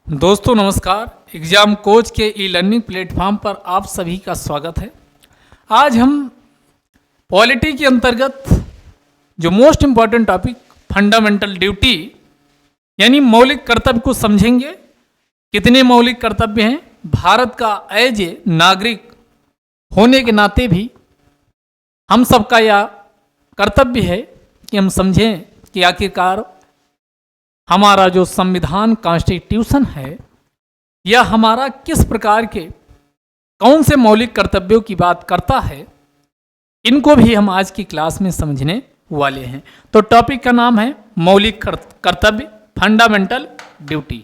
दोस्तों नमस्कार। Exam coach के ई लर्निंग प्लेटफॉर्म पर आप सभी का स्वागत है। आज हम पॉलिटी के अंतर्गत जो most important topic fundamental duty यानी मौलिक कर्तव्य को समझेंगे। कितने मौलिक कर्तव्य हैं, भारत का एज ए नागरिक होने के नाते भी हम सबका यह कर्तव्य है कि हम समझें कि आखिरकार हमारा जो संविधान कॉन्स्टिट्यूशन है यह हमारा किस प्रकार के कौन से मौलिक कर्तव्यों की बात करता है, इनको भी हम आज की क्लास में समझने वाले हैं। तो टॉपिक का नाम है मौलिक कर्तव्य, फंडामेंटल ड्यूटी।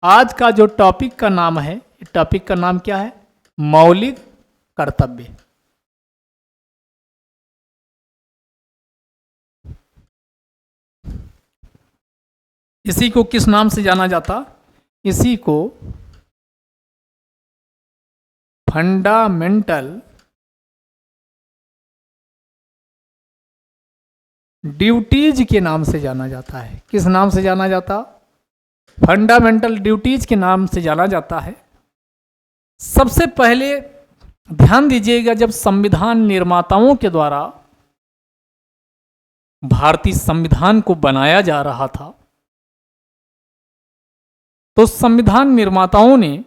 आज का जो टॉपिक का नाम है, टॉपिक का नाम क्या है? मौलिक कर्तव्य। इसी को किस नाम से जाना जाता? इसी को फंडामेंटल ड्यूटीज के नाम से जाना जाता है। किस नाम से जाना जाता? फंडामेंटल ड्यूटीज के नाम से जाना जाता है। सबसे पहले ध्यान दीजिएगा, जब संविधान निर्माताओं के द्वारा भारतीय संविधान को बनाया जा रहा था तो संविधान निर्माताओं ने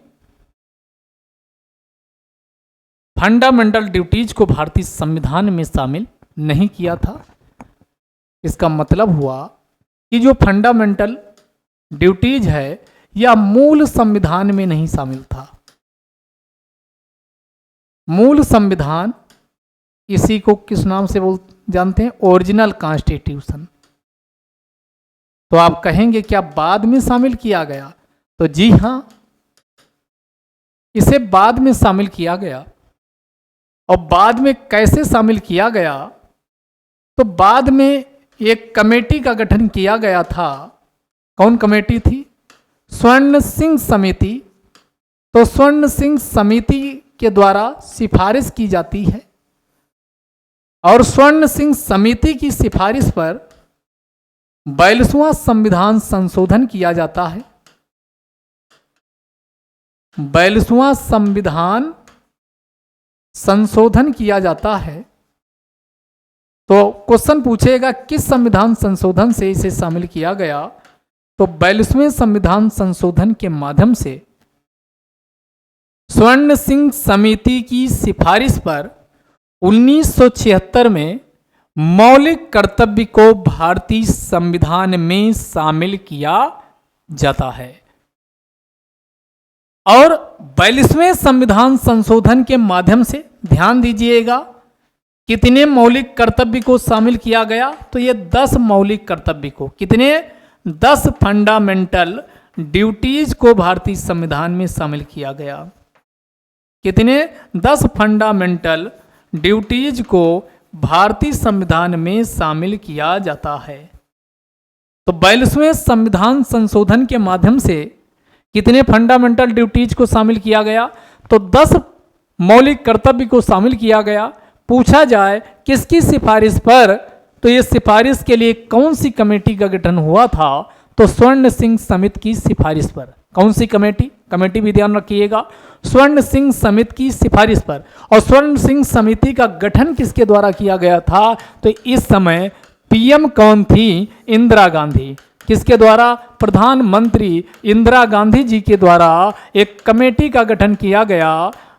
फंडामेंटल ड्यूटीज को भारतीय संविधान में शामिल नहीं किया था। इसका मतलब हुआ कि जो फंडामेंटल ड्यूटीज है यह मूल संविधान में नहीं शामिल था। मूल संविधान, इसी को किस नाम से जानते हैं? Original constitution. तो आप कहेंगे क्या बाद में शामिल किया गया? तो जी हां, इसे बाद में शामिल किया गया। और बाद में कैसे शामिल किया गया? तो बाद में एक कमेटी का गठन किया गया था। कौन कमेटी थी? स्वर्ण सिंह समिति। तो स्वर्ण सिंह समिति के द्वारा सिफारिश की जाती है और स्वर्ण सिंह समिति की सिफारिश पर 42वां संविधान संशोधन किया जाता है। 42वां संविधान संशोधन किया जाता है। तो क्वेश्चन पूछेगा किस संविधान संशोधन से इसे शामिल किया गया? तो 42वें संविधान संशोधन के माध्यम से स्वर्ण सिंह समिति की सिफारिश पर 1976 में मौलिक कर्तव्य को भारतीय संविधान में शामिल किया जाता है। और 42वें संविधान संशोधन के माध्यम से ध्यान दीजिएगा कितने मौलिक कर्तव्य को शामिल किया गया? तो ये 10 मौलिक कर्तव्य को, कितने? 10 फंडामेंटल ड्यूटीज को भारतीय संविधान में शामिल किया गया। कितने? 10 फंडामेंटल ड्यूटीज को भारतीय संविधान में शामिल किया जाता है। तो 42वें संविधान संशोधन के माध्यम से कितने फंडामेंटल ड्यूटीज को शामिल किया गया? तो 10 मौलिक कर्तव्य को शामिल किया गया। पूछा जाए किसकी सिफारिश पर, तो ये सिफारिश के लिए कौन सी कमेटी का गठन हुआ था? तो स्वर्ण सिंह समिति की सिफारिश पर। कौन सी कमेटी? कमेटी भी ध्यान रखिएगा, स्वर्ण सिंह समिति की सिफारिश पर। और स्वर्ण सिंह समिति का गठन किसके द्वारा किया गया था? तो इस समय पीएम कौन थी? इंदिरा गांधी। किसके द्वारा? प्रधानमंत्री इंदिरा गांधी जी के द्वारा एक कमेटी का गठन किया गया।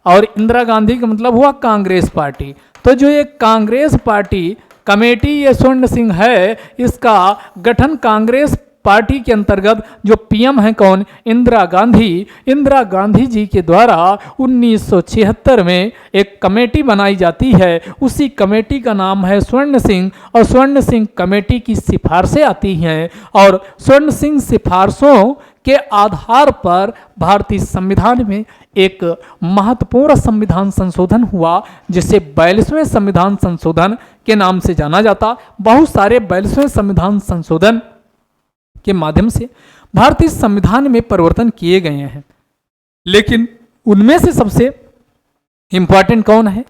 और इंदिरा गांधी का मतलब हुआ कांग्रेस पार्टी। तो जो ये कांग्रेस पार्टी कमेटी, ये स्वर्ण सिंह है, इसका गठन कांग्रेस पार्टी के अंतर्गत जो पीएम है कौन? इंदिरा गांधी। इंदिरा गांधी जी के द्वारा 1976 में एक कमेटी बनाई जाती है। उसी कमेटी का नाम है स्वर्ण सिंह। और स्वर्ण सिंह कमेटी की सिफारिशें आती हैं और स्वर्ण सिंह सिफारिशों के आधार पर भारतीय संविधान में एक महत्वपूर्ण संविधान संशोधन हुआ, जिसे 42वें संविधान संशोधन के नाम से जाना जाता। बहुत सारे 42वें संविधान संशोधन के माध्यम से भारतीय संविधान में परिवर्तन किए गए हैं, लेकिन उनमें से सबसे इंपॉर्टेंट कौन है?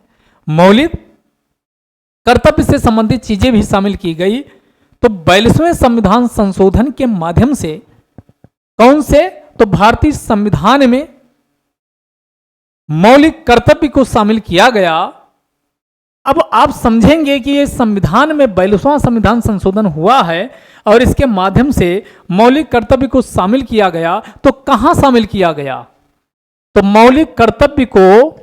मौलिक कर्तव्य से संबंधित चीजें भी शामिल की गई। तो 42वें संविधान संशोधन के माध्यम से कौन से तो भारतीय संविधान में मौलिक कर्तव्य को शामिल किया गया। अब आप समझेंगे कि ये संविधान में 42वां संविधान संशोधन हुआ है और इसके माध्यम से मौलिक कर्तव्य को शामिल किया गया, तो कहां शामिल किया गया? तो मौलिक कर्तव्य को,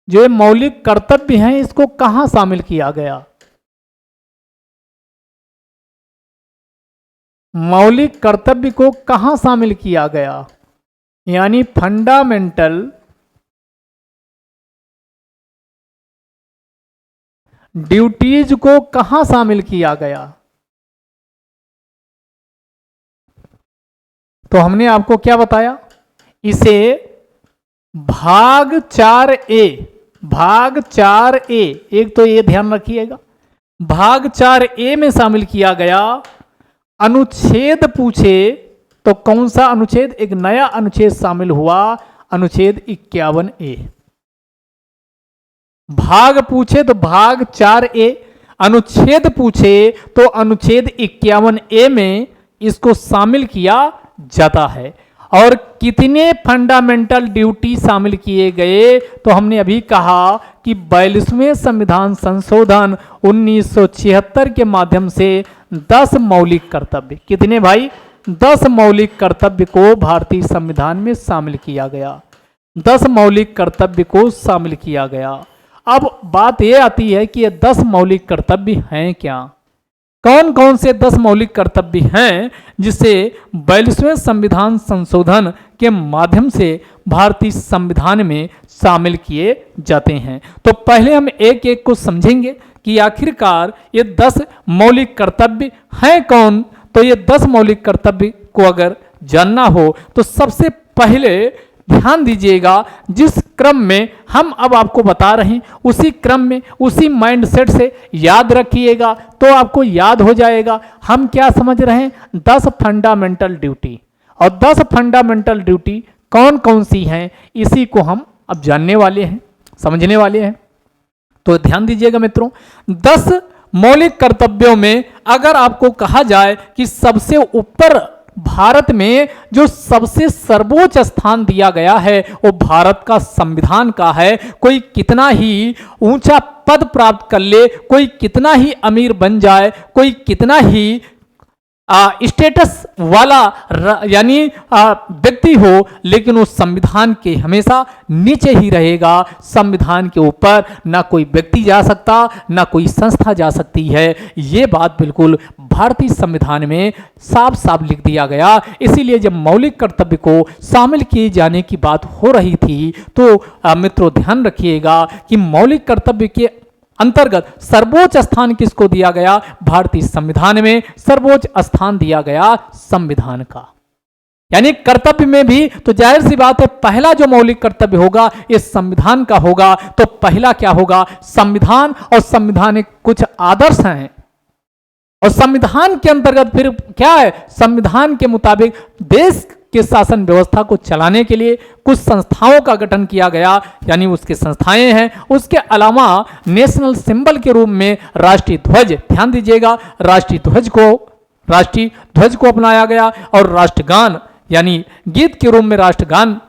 जो मौलिक कर्तव्य हैं, इसको कहां शामिल किया गया? मौलिक कर्तव्य को कहां शामिल किया गया? यानी फंडामेंटल ड्यूटीज को कहां शामिल किया गया? तो हमने आपको क्या बताया, इसे भाग 4A, भाग 4A, एक तो ये ध्यान रखिएगा, भाग 4A में शामिल किया गया। अनुच्छेद पूछे तो कौन सा अनुच्छेद? एक नया अनुच्छेद शामिल हुआ, अनुच्छेद 51A। भाग पूछे तो भाग 4A, अनुच्छेद पूछे तो अनुच्छेद 51A में इसको शामिल किया जाता है। और कितने फंडामेंटल ड्यूटी शामिल किए गए? तो हमने अभी कहा कि 42वें संविधान संशोधन 1976 के माध्यम से 10 मौलिक कर्तव्य, कितने भाई? 10 मौलिक कर्तव्य को भारतीय संविधान में शामिल किया गया। 10 मौलिक कर्तव्य को शामिल किया गया। अब बात यह आती है कि ये 10 मौलिक कर्तव्य हैं क्या? कौन कौन से 10 मौलिक कर्तव्य हैं जिसे 42वें संविधान संशोधन के माध्यम से भारतीय संविधान में शामिल किए जाते हैं? तो पहले हम एक एक को समझेंगे कि आखिरकार ये 10 मौलिक कर्तव्य हैं कौन। तो ये 10 मौलिक कर्तव्य को अगर जानना हो तो सबसे पहले ध्यान दीजिएगा, जिस क्रम में हम अब आपको बता रहे हैं उसी क्रम में, उसी माइंडसेट से याद रखिएगा तो आपको याद हो जाएगा। हम क्या समझ रहे हैं? 10 फंडामेंटल ड्यूटी। और 10 फंडामेंटल ड्यूटी कौन कौन सी हैं, इसी को हम अब जानने वाले हैं, समझने वाले हैं। तो ध्यान दीजिएगा मित्रों, 10 मौलिक कर्तव्यों में अगर आपको कहा जाए कि सबसे ऊपर भारत में जो सबसे सर्वोच्च स्थान दिया गया है वो भारत का संविधान का है। कोई कितना ही ऊंचा पद प्राप्त कर ले, कोई कितना ही अमीर बन जाए, कोई कितना ही स्टेटस वाला यानी व्यक्ति हो, लेकिन उस संविधान के हमेशा नीचे ही रहेगा। संविधान के ऊपर ना कोई व्यक्ति जा सकता, ना कोई संस्था जा सकती है। ये बात बिल्कुल भारतीय संविधान में साफ साफ लिख दिया गया। इसीलिए जब मौलिक कर्तव्य को शामिल किए जाने की बात हो रही थी तो मित्रों ध्यान रखिएगा कि मौलिक कर्तव्य के अंतर्गत सर्वोच्च स्थान किसको दिया गया? भारतीय संविधान में सर्वोच्च स्थान दिया गया संविधान का। यानी कर्तव्य में भी तो जाहिर सी बात है पहला जो मौलिक कर्तव्य होगा ये संविधान का होगा। तो पहला क्या होगा? संविधान, और संविधानिक कुछ आदर्श हैं और संविधान के अंतर्गत फिर क्या है? संविधान के मुताबिक देश के शासन व्यवस्था को चलाने के लिए कुछ संस्थाओं का गठन किया गया, यानी उसकी संस्थाएं हैं। उसके अलावा नेशनल सिंबल के रूप में राष्ट्रीय ध्वज, ध्यान दीजिएगा, राष्ट्रीय ध्वज को अपनाया गया और राष्ट्रगान यानी गीत के रूप में राष्ट्रगान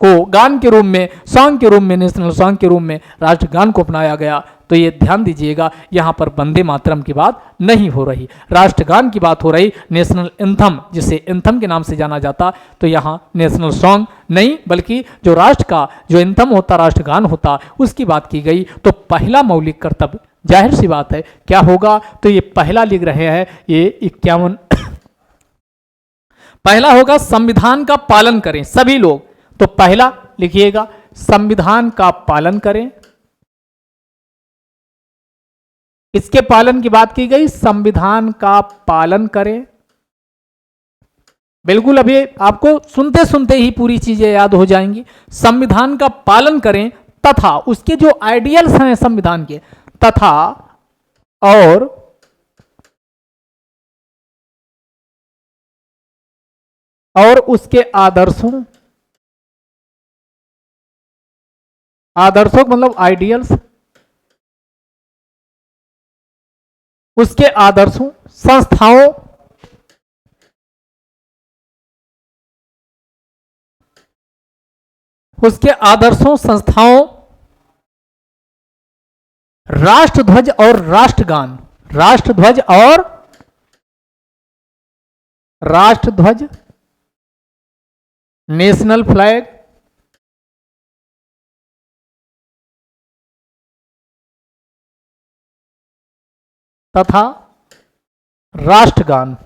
को गान के रूप में, सॉन्ग के रूप में, नेशनल सॉन्ग के रूप में राष्ट्रगान को अपनाया गया। तो ये ध्यान दीजिएगा, यहाँ पर वंदे मातरम की बात नहीं हो रही, राष्ट्रगान की बात हो रही। नेशनल एंथम, जिसे एंथम के नाम से जाना जाता, तो यहाँ नेशनल सॉन्ग नहीं बल्कि जो राष्ट्र का जो एंथम होता, राष्ट्रगान होता, उसकी बात की गई। तो पहला मौलिक कर्तव्य जाहिर सी बात है क्या होगा? तो ये पहला लिख रहे हैं, ये 51 पहला होगा संविधान का पालन करें सभी लोग। तो पहला लिखिएगा, संविधान का पालन करें। इसके पालन की बात की गई, संविधान का पालन करें। बिल्कुल अभी आपको सुनते सुनते ही पूरी चीजें याद हो जाएंगी। संविधान का पालन करें तथा उसके जो आइडियल्स हैं संविधान के, तथा और उसके आदर्शों मतलब आइडियल्स, उसके आदर्शों, संस्थाओं उसके आदर्शों, संस्थाओं, राष्ट्रध्वज और राष्ट्रगान, राष्ट्रध्वज और राष्ट्रध्वज, नेशनल फ्लैग, तथा राष्ट्रगान।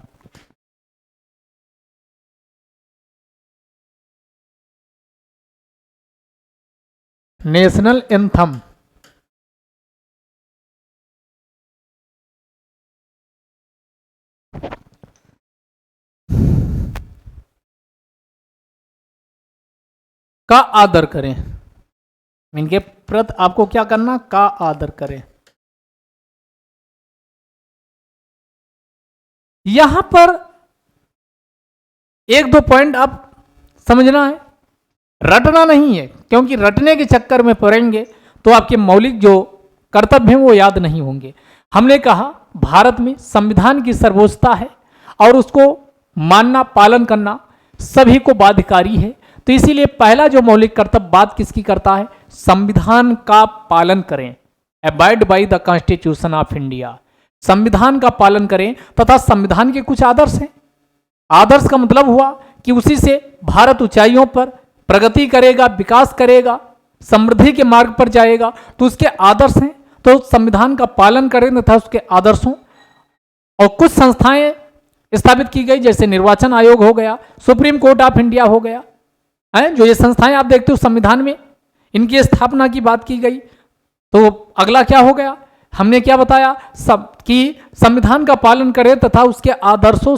नेशनल एंथम, का आदर करें। इनके प्रति आपको क्या करना, का आदर करें। यहां पर एक दो पॉइंट आप समझना है, रटना नहीं है, क्योंकि रटने के चक्कर में पड़ेंगे तो आपके मौलिक जो कर्तव्य हैं वो याद नहीं होंगे। हमने कहा भारत में संविधान की सर्वोच्चता है और उसको मानना, पालन करना सभी को बाध्यकारी है। तो इसीलिए पहला जो मौलिक कर्तव्य बात किसकी करता है, संविधान का पालन करें, abide by the constitution of India, संविधान का पालन करें। तथा संविधान के कुछ आदर्श हैं। आदर्श का मतलब हुआ कि उसी से भारत ऊंचाइयों पर प्रगति करेगा, विकास करेगा, समृद्धि के मार्ग पर जाएगा। तो उसके आदर्श हैं, तो संविधान का पालन करें तथा उसके आदर्शों। और कुछ संस्थाएं स्थापित की गई, जैसे निर्वाचन आयोग हो गया, सुप्रीम कोर्ट ऑफ इंडिया हो गया, है जो ये संस्थाएं आप देखते हो संविधान में, इनकी स्थापना की बात की गई। तो अगला क्या हो गया, हमने क्या बताया, सब कि संविधान का पालन करें तथा उसके आदर्शों,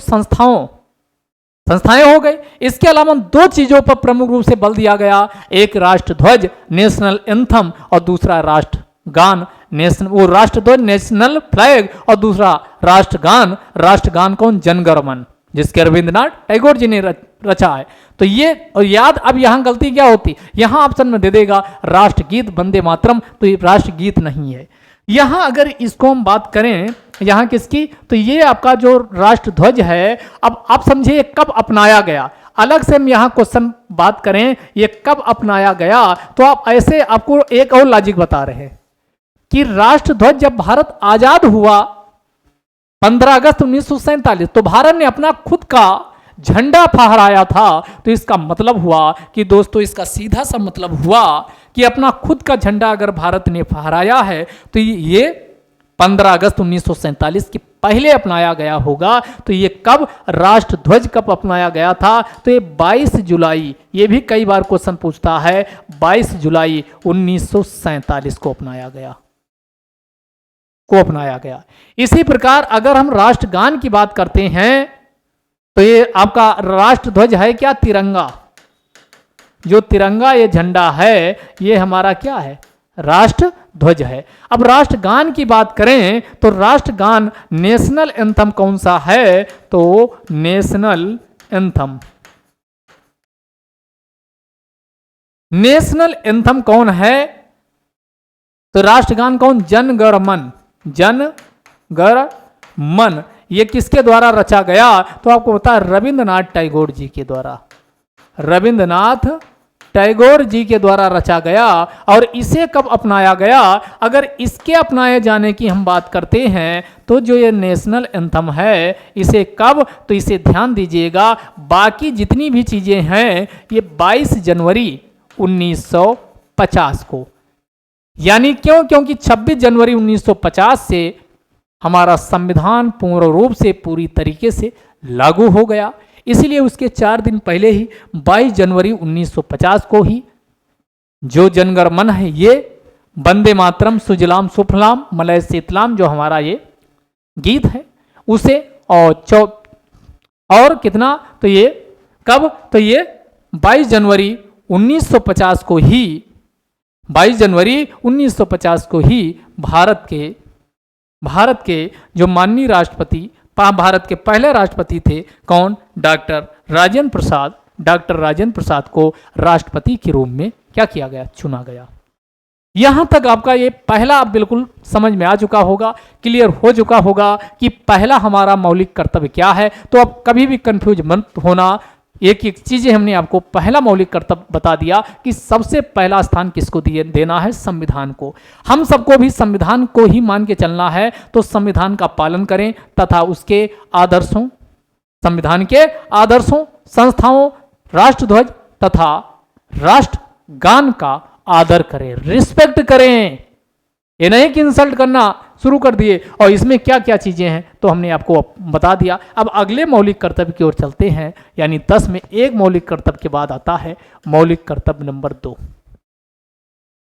संस्थाएं हो गई। इसके अलावा दो चीजों पर प्रमुख रूप से बल दिया गया, एक राष्ट्रध्वज, नेशनल एंथम, और दूसरा राष्ट्रगान, नेशनल, वो राष्ट्रध्वज, नेशनल फ्लैग, और दूसरा राष्ट्रगान। राष्ट्रगान कौन, जनगणमन, जिसके रविंद्रनाथ टैगोर जी ने रचा है। तो ये और याद, अब यहां गलती क्या होती, यहां ऑप्शन में दे देगा राष्ट्रगीत, वंदे मातरम, तो ये राष्ट्रगीत नहीं है। यहां अगर इसको हम बात करें यहां किसकी, तो ये आपका जो राष्ट्रध्वज है, अब आप समझिए कब अपनाया गया। अलग से हम यहां क्वेश्चन बात करें ये कब अपनाया गया, तो आप ऐसे आपको एक और लॉजिक बता रहे हैं कि राष्ट्रध्वज जब भारत आजाद हुआ 15 अगस्त 1947, तो भारत ने अपना खुद का झंडा फहराया था। तो इसका मतलब हुआ कि दोस्तों, इसका सीधा सा मतलब हुआ कि अपना खुद का झंडा अगर भारत ने फहराया है तो ये 15 अगस्त 1947 के पहले अपनाया गया होगा। तो ये कब, राष्ट्रध्वज कब अपनाया गया था, तो ये 22 जुलाई, ये भी कई बार क्वेश्चन पूछता है, 22 जुलाई 1947 को अपनाया गया। इसी प्रकार अगर हम राष्ट्रगान की बात करते हैं तो ये आपका राष्ट्रध्वज है क्या, तिरंगा। जो तिरंगा ये झंडा है ये हमारा क्या है, राष्ट्रध्वज है। अब राष्ट्रगान की बात करें तो राष्ट्रगान, नेशनल एंथम कौन सा है, तो नेशनल एंथम, नेशनल एंथम कौन है, तो राष्ट्रगान कौन, जन गण मन, जन गण मन। ये किसके द्वारा रचा गया, तो आपको पता है रविंद्रनाथ टैगोर जी के द्वारा, रविंद्रनाथ टैगोर जी के द्वारा रचा गया। और इसे कब अपनाया गया, अगर इसके अपनाए जाने की हम बात करते हैं तो जो ये नेशनल एंथम है इसे कब, तो इसे ध्यान दीजिएगा, बाकी जितनी भी चीजें हैं ये 22 जनवरी 1950 को, यानी क्यों, क्योंकि 26 जनवरी 1950 से हमारा संविधान पूर्ण रूप से पूरी तरीके से लागू हो गया। इसीलिए उसके 4 दिन पहले ही 22 जनवरी 1950 को ही जो जनगण मन है, ये वंदे मातरम, सुजलाम सुफलाम मलय शीतलाम, जो हमारा ये गीत है उसे, और कितना, तो ये कब, तो ये 22 जनवरी 1950 को ही, 22 जनवरी 1950 को ही भारत के जो माननीय राष्ट्रपति, भारत के पहले राष्ट्रपति थे कौन, डॉक्टर राजेंद्र प्रसाद को राष्ट्रपति के रूप में क्या किया गया, चुना गया। यहां तक आपका ये पहला आप बिल्कुल समझ में आ चुका होगा, क्लियर हो चुका होगा कि पहला हमारा मौलिक कर्तव्य क्या है। तो अब कभी भी कंफ्यूज मत होना, एक एक चीजें हमने आपको पहला मौलिक कर्तव्य बता दिया कि सबसे पहला स्थान किसको दिए देना है, संविधान को। हम सबको भी संविधान को ही मान के चलना है, तो संविधान का पालन करें तथा उसके आदर्शों, संविधान के आदर्शों, संस्थाओं, राष्ट्रध्वज तथा राष्ट्रगान का आदर करें, रिस्पेक्ट करें। ये नहीं कि इंसल्ट करना शुरू कर दिए। और इसमें क्या क्या चीजें हैं तो हमने आपको बता दिया। अब अगले मौलिक कर्तव्य की ओर चलते हैं, यानी 10 में एक मौलिक कर्तव्य के बाद आता है मौलिक कर्तव्य नंबर 2।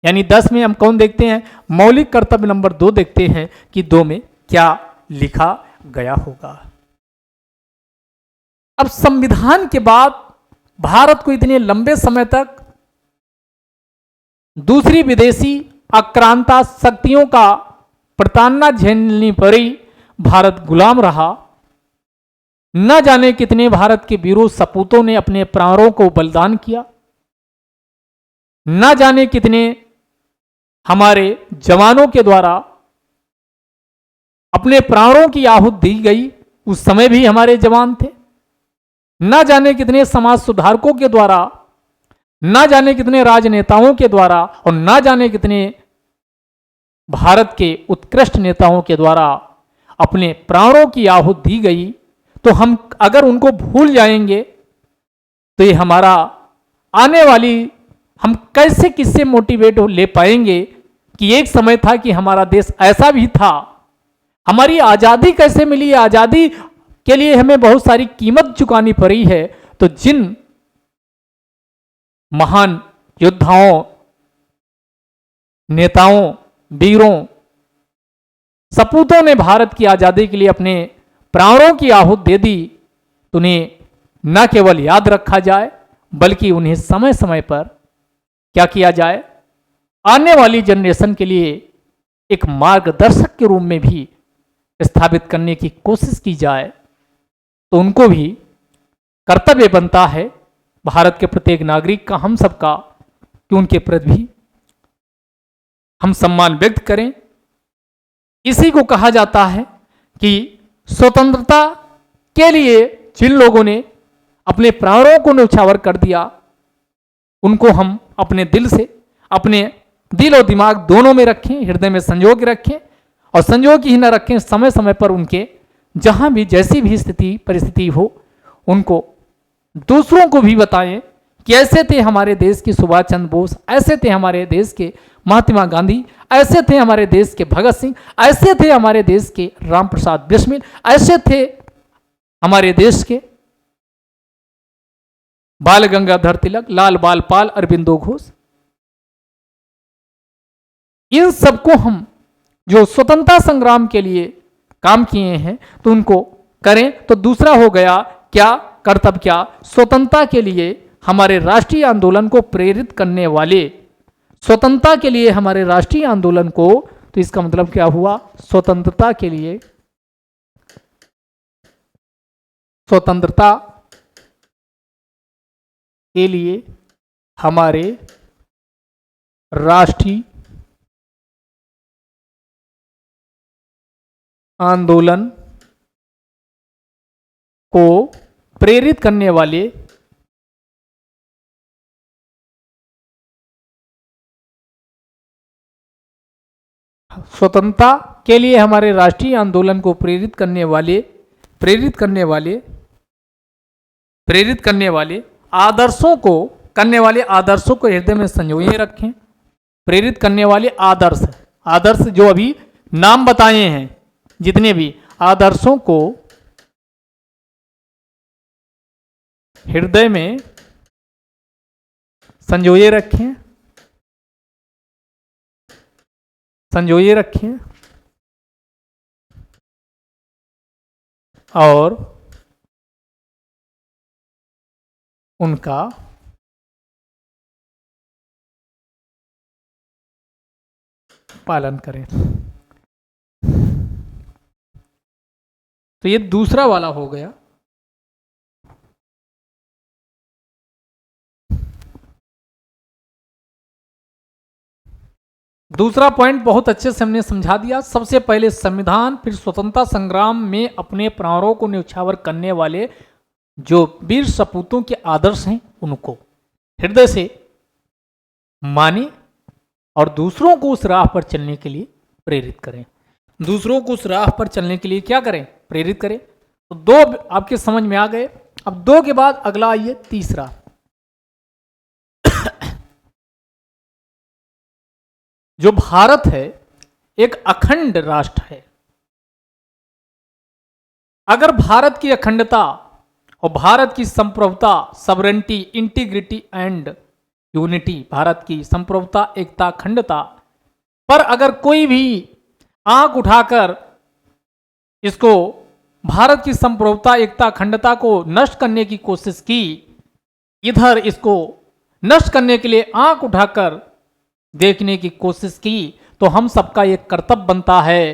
यानी 10 में हम कौन देखते हैं, मौलिक कर्तव्य नंबर 2 देखते हैं कि 2 में क्या लिखा गया होगा। अब संविधान के बाद भारत को इतने लंबे समय तक दूसरी विदेशी आक्रांता शक्तियों का प्रताड़ना झेलनी पड़ी, भारत गुलाम रहा। न जाने कितने भारत के वीरों सपूतों ने अपने प्राणों को बलिदान किया, न जाने कितने हमारे जवानों के द्वारा अपने प्राणों की आहुति दी गई। उस समय भी हमारे जवान थे। न जाने कितने समाज सुधारकों के द्वारा, न जाने कितने राजनेताओं के द्वारा और न जाने कितने भारत के उत्कृष्ट नेताओं के द्वारा अपने प्राणों की आहुति दी गई। तो हम अगर उनको भूल जाएंगे तो ये हमारा आने वाली, हम कैसे किससे मोटिवेट ले पाएंगे कि एक समय था कि हमारा देश ऐसा भी था। हमारी आज़ादी कैसे मिली, आज़ादी के लिए हमें बहुत सारी कीमत चुकानी पड़ी है। तो जिन महान योद्धाओं, नेताओं, वीरों, सपूतों ने भारत की आज़ादी के लिए अपने प्राणों की आहुति दे दी, तो उन्हें न केवल याद रखा जाए बल्कि उन्हें समय समय पर क्या किया जाए, आने वाली जनरेशन के लिए एक मार्गदर्शक के रूप में भी स्थापित करने की कोशिश की जाए। तो उनको भी कर्तव्य बनता है भारत के प्रत्येक नागरिक का, हम सबका, कि उनके प्रति भी हम सम्मान व्यक्त करें। इसी को कहा जाता है कि स्वतंत्रता के लिए जिन लोगों ने अपने प्राणों को न्यौछावर कर दिया, उनको हम अपने दिल से, अपने दिल और दिमाग दोनों में रखें, हृदय में संजो के रखें और संजो ही न रखें। समय समय पर उनके जहां भी जैसी भी स्थिति परिस्थिति हो, उनको दूसरों को भी बताएं कि ऐसे थे हमारे देश के सुभाष चंद्र बोस, ऐसे थे हमारे देश के महात्मा गांधी, ऐसे थे हमारे देश के भगत सिंह, ऐसे थे हमारे देश के राम प्रसाद बिस्मिल, ऐसे थे हमारे देश के बाल गंगाधर तिलक, लाल बाल पाल, अरविंदो घोष। इन सबको हम जो स्वतंत्रता संग्राम के लिए काम किए हैं तो उनको करें। तो दूसरा हो गया क्या कर्तव्य, क्या स्वतंत्रता के लिए हमारे राष्ट्रीय आंदोलन को प्रेरित करने वाले, स्वतंत्रता के लिए हमारे राष्ट्रीय आंदोलन को, तो इसका मतलब क्या हुआ, स्वतंत्रता के लिए, स्वतंत्रता के लिए हमारे राष्ट्रीय आंदोलन को प्रेरित करने वाले स्वतंत्रता के लिए हमारे राष्ट्रीय आंदोलन को प्रेरित करने वाले आदर्शों को हृदय में संजोए रखें। प्रेरित करने वाले आदर्श जो अभी नाम बताए हैं, जितने भी आदर्शों को हृदय में संजोए रखें और उनका पालन करें। तो ये दूसरा वाला हो गया। दूसरा पॉइंट बहुत अच्छे से हमने समझा दिया। सबसे पहले संविधान, फिर स्वतंत्रता संग्राम में अपने प्राणों को न्यौछावर करने वाले जो वीर सपूतों के आदर्श हैं उनको हृदय से माने और दूसरों को उस राह पर चलने के लिए प्रेरित करें। दूसरों को उस राह पर चलने के लिए क्या करें? प्रेरित करें। तो दो आपके समझ में आ गए। अब दो के बाद अगला आइए तीसरा। जो भारत है एक अखंड राष्ट्र है। अगर भारत की अखंडता और भारत की संप्रभुता, sovereignty, integrity and unity, Bharat की संप्रभुता, एकता, अखंडता पर अगर कोई भी आंख उठाकर इसको भारत की संप्रभुता, एकता, अखंडता को नष्ट करने की कोशिश की, इधर इसको नष्ट करने के लिए आंख उठाकर देखने की कोशिश की, तो हम सबका एक कर्तव्य बनता है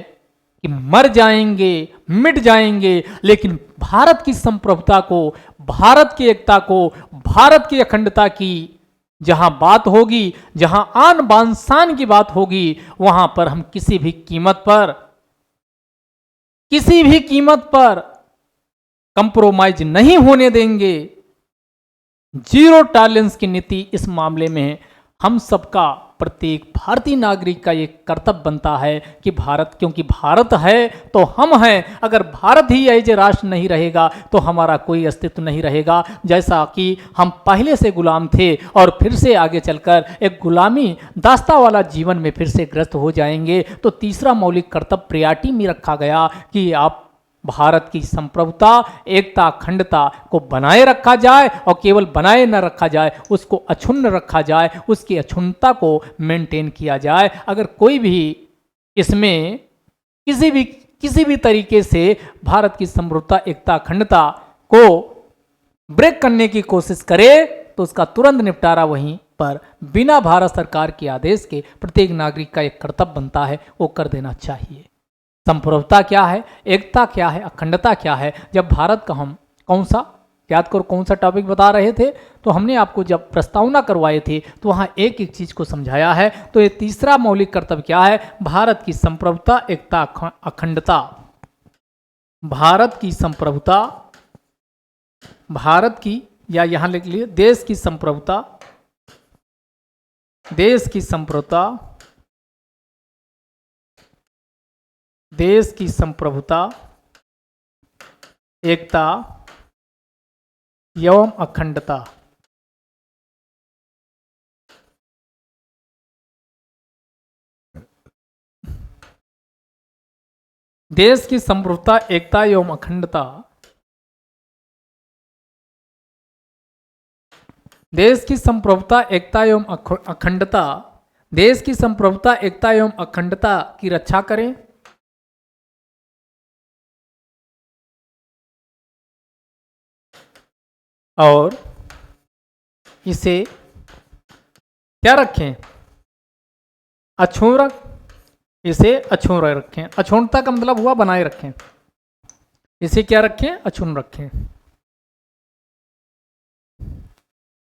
कि मर जाएंगे, मिट जाएंगे, लेकिन भारत की संप्रभुता को, भारत की एकता को, भारत की अखंडता की जहां बात होगी, जहां आन बान शान की बात होगी, वहां पर हम किसी भी कीमत पर कंप्रोमाइज नहीं होने देंगे। जीरो टॉलरेंस की नीति इस मामले में हम सबका, प्रत्येक भारतीय नागरिक का एक कर्तव्य बनता है कि भारत, क्योंकि भारत है तो हम हैं। अगर भारत ही ऐसे राष्ट्र नहीं रहेगा तो हमारा कोई अस्तित्व नहीं रहेगा। जैसा कि हम पहले से गुलाम थे और फिर से आगे चलकर एक गुलामी दास्ता वाला जीवन में फिर से ग्रस्त हो जाएंगे। तो तीसरा मौलिक कर्तव्य प्रियाटी में रखा गया कि आप भारत की संप्रभुता, एकता, अखंडता को बनाए रखा जाए और केवल बनाए न रखा जाए, उसको अक्षुण्ण रखा जाए, उसकी अक्षुण्णता को मेंटेन किया जाए। अगर कोई भी इसमें किसी भी तरीके से भारत की संप्रभुता, एकता, अखंडता को ब्रेक करने की कोशिश करे तो उसका तुरंत निपटारा वहीं पर बिना भारत सरकार के आदेश के प्रत्येक नागरिक का एक कर्तव्य बनता है, वो कर देना चाहिए। संप्रभुता क्या है, एकता क्या है, अखंडता क्या है? जब भारत का हम कौन सा टॉपिक बता रहे थे, तो हमने आपको जब प्रस्तावना करवाए थे तो वहाँ एक एक चीज को समझाया है। तो ये तीसरा मौलिक कर्तव्य क्या है? भारत की संप्रभुता, एकता, अखंडता। भारत की संप्रभुता, भारत की, या यहां लिख लिए देश की संप्रभुता, देश की संप्रभुता, देश की संप्रभुता, एकता एवं अखंडता। देश की संप्रभुता, एकता एवं अखंडता, देश की संप्रभुता, एकता एवं अखंडता, देश की संप्रभुता, एकता एवं अखंडता की रक्षा करें और इसे क्या रखें? अक्षुण्ण, इसे अक्षुण्ण रखें। अक्षुण्णता का मतलब हुआ बनाए रखें। इसे क्या रखें? अक्षुण्ण रखें।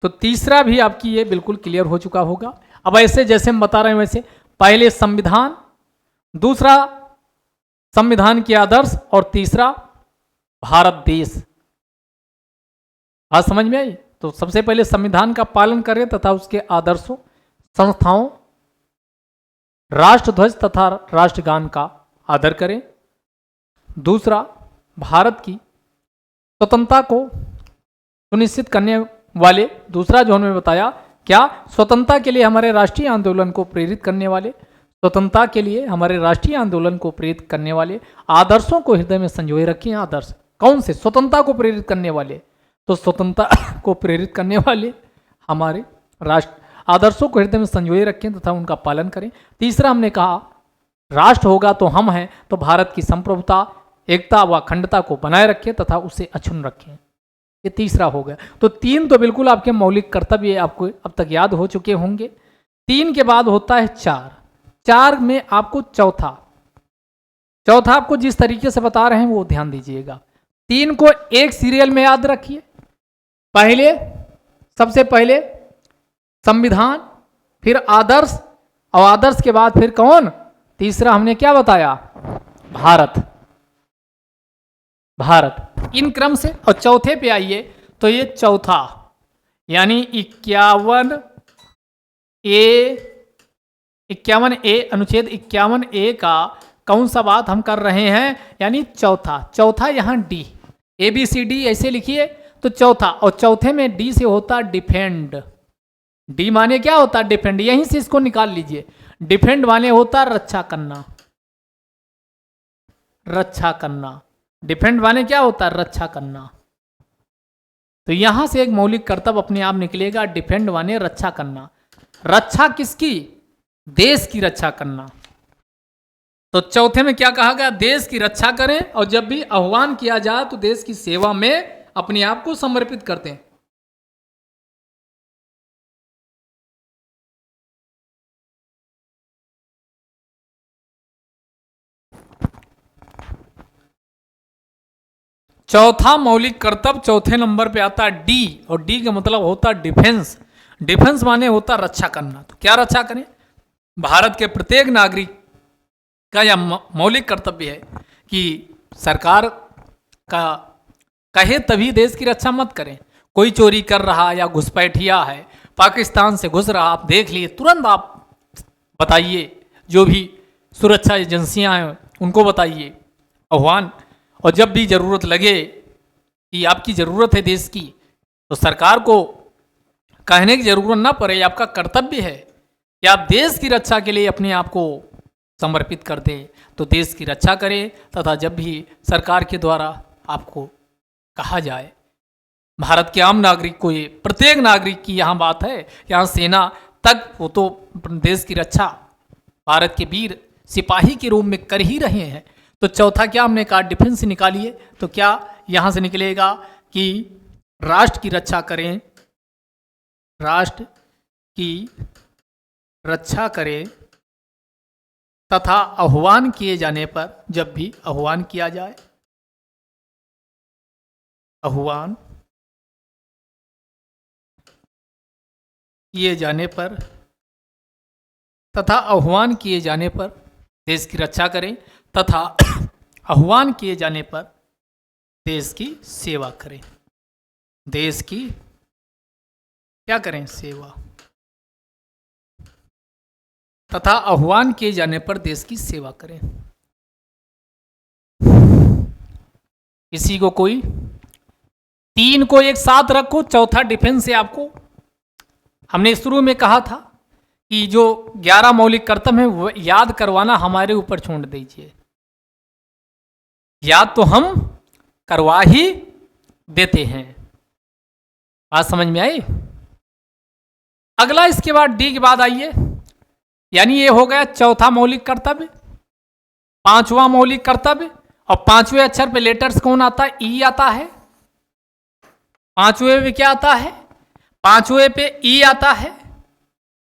तो तीसरा भी आपकी ये बिल्कुल क्लियर हो चुका होगा। अब ऐसे जैसे हम बता रहे हैं वैसे, पहले संविधान, दूसरा संविधान के आदर्श और तीसरा भारत देश। बात समझ में आई? तो सबसे पहले संविधान का पालन करें तथा उसके आदर्शों, संस्थाओं, राष्ट्रध्वज तथा राष्ट्रगान का आदर करें। दूसरा, भारत की स्वतंत्रता को सुनिश्चित करने वाले, दूसरा जो हमने बताया क्या, स्वतंत्रता के लिए हमारे राष्ट्रीय आंदोलन को प्रेरित करने वाले, स्वतंत्रता के लिए हमारे राष्ट्रीय आंदोलन को प्रेरित करने वाले आदर्शों को हृदय में संजोए रखें। आदर्श कौन से? स्वतंत्रता को प्रेरित करने वाले। तो स्वतंत्रता को प्रेरित करने वाले हमारे राष्ट्र आदर्शों को हृदय में संजोए रखें तथा उनका पालन करें। तीसरा हमने कहा, राष्ट्र होगा तो हम हैं, तो भारत की संप्रभुता, एकता व अखंडता को बनाए रखें तथा उसे अक्षुण्ण रखें। ये तीसरा हो गया। तो तीन तो बिल्कुल आपके मौलिक कर्तव्य आपको अब तक याद हो चुके होंगे। तीन के बाद होता है चार। चार में आपको चौथा आपको जिस तरीके से बता रहे हैं वो ध्यान दीजिएगा। तीन को एक सीरियल में याद रखिए। पहले, सबसे पहले संविधान, फिर आदर्श, और आदर्श के बाद फिर कौन? तीसरा हमने क्या बताया? भारत। भारत, इन क्रम से। और चौथे पे आइए तो ये चौथा यानी 51A अनुच्छेद 51A का कौन सा बात हम कर रहे हैं, यानी चौथा यहाँ डी, ABCD ऐसे लिखिए तो चौथा, और चौथे में डी से होता डिफेंड। डी माने क्या होता, डिफेंड, यहीं से इसको निकाल लीजिए। डिफेंड माने होता रक्षा करना, रक्षा करना। डिफेंड माने क्या होता है, रक्षा करना। तो यहां से एक मौलिक कर्तव्य अपने आप निकलेगा, डिफेंड माने रक्षा करना। रक्षा किसकी, देश की रक्षा करना। तो चौथे में क्या कहा गया, देश की रक्षा करें, और जब भी आह्वान किया जाए तो देश की सेवा में अपने आप को समर्पित करते हैं। चौथा मौलिक कर्तव्य चौथे नंबर पे आता है डी, और डी का मतलब होता है डिफेंस। डिफेंस माने होता रक्षा करना। तो क्या रक्षा करें, भारत के प्रत्येक नागरिक का यह मौलिक कर्तव्य है कि सरकार का कहे तभी देश की रक्षा मत करें। कोई चोरी कर रहा या घुसपैठिया है, पाकिस्तान से घुस रहा, आप देख लिए, तुरंत आप बताइए, जो भी सुरक्षा एजेंसियां हैं उनको बताइए, आह्वान। और जब भी ज़रूरत लगे कि आपकी ज़रूरत है देश की, तो सरकार को कहने की ज़रूरत ना पड़े, आपका कर्तव्य है कि आप देश की रक्षा के लिए अपने आप को समर्पित कर दें। तो देश की रक्षा करें, तथा जब भी सरकार के द्वारा आपको कहा जाए, भारत के आम नागरिक को, ये प्रत्येक नागरिक की यहाँ बात है, यहाँ सेना तक वो तो देश की रक्षा भारत के वीर सिपाही के रूप में कर ही रहे हैं। तो चौथा क्या हमने कहा, डिफेंस निकालिए, तो क्या यहाँ से निकलेगा कि राष्ट्र की रक्षा करें, राष्ट्र की रक्षा करें, तथा आह्वान किए जाने पर, जब भी आह्वान किया जाए, आह्वान किए जाने पर, तथा आह्वान किए जाने पर देश की रक्षा करें, तथा आह्वान किए जाने पर देश की सेवा करें। देश की क्या करें, सेवा, तथा आह्वान किए जाने पर देश की सेवा करें। किसी को कोई तीन को एक साथ रखो, चौथा डिफेंस से आपको, हमने शुरू में कहा था कि जो 11 मौलिक कर्तव्य है वो याद करवाना हमारे ऊपर छोड़ दीजिए, याद तो हम करवा ही देते हैं। बात समझ में आई। अगला इसके बाद डी के बाद आइए, यानी ये हो गया चौथा मौलिक कर्तव्य। पांचवा मौलिक कर्तव्य, और पांचवें अक्षर पे लेटर्स कौन आता है, ई आता है। पांचवें पे क्या आता है, पांचवें पे ई आता है।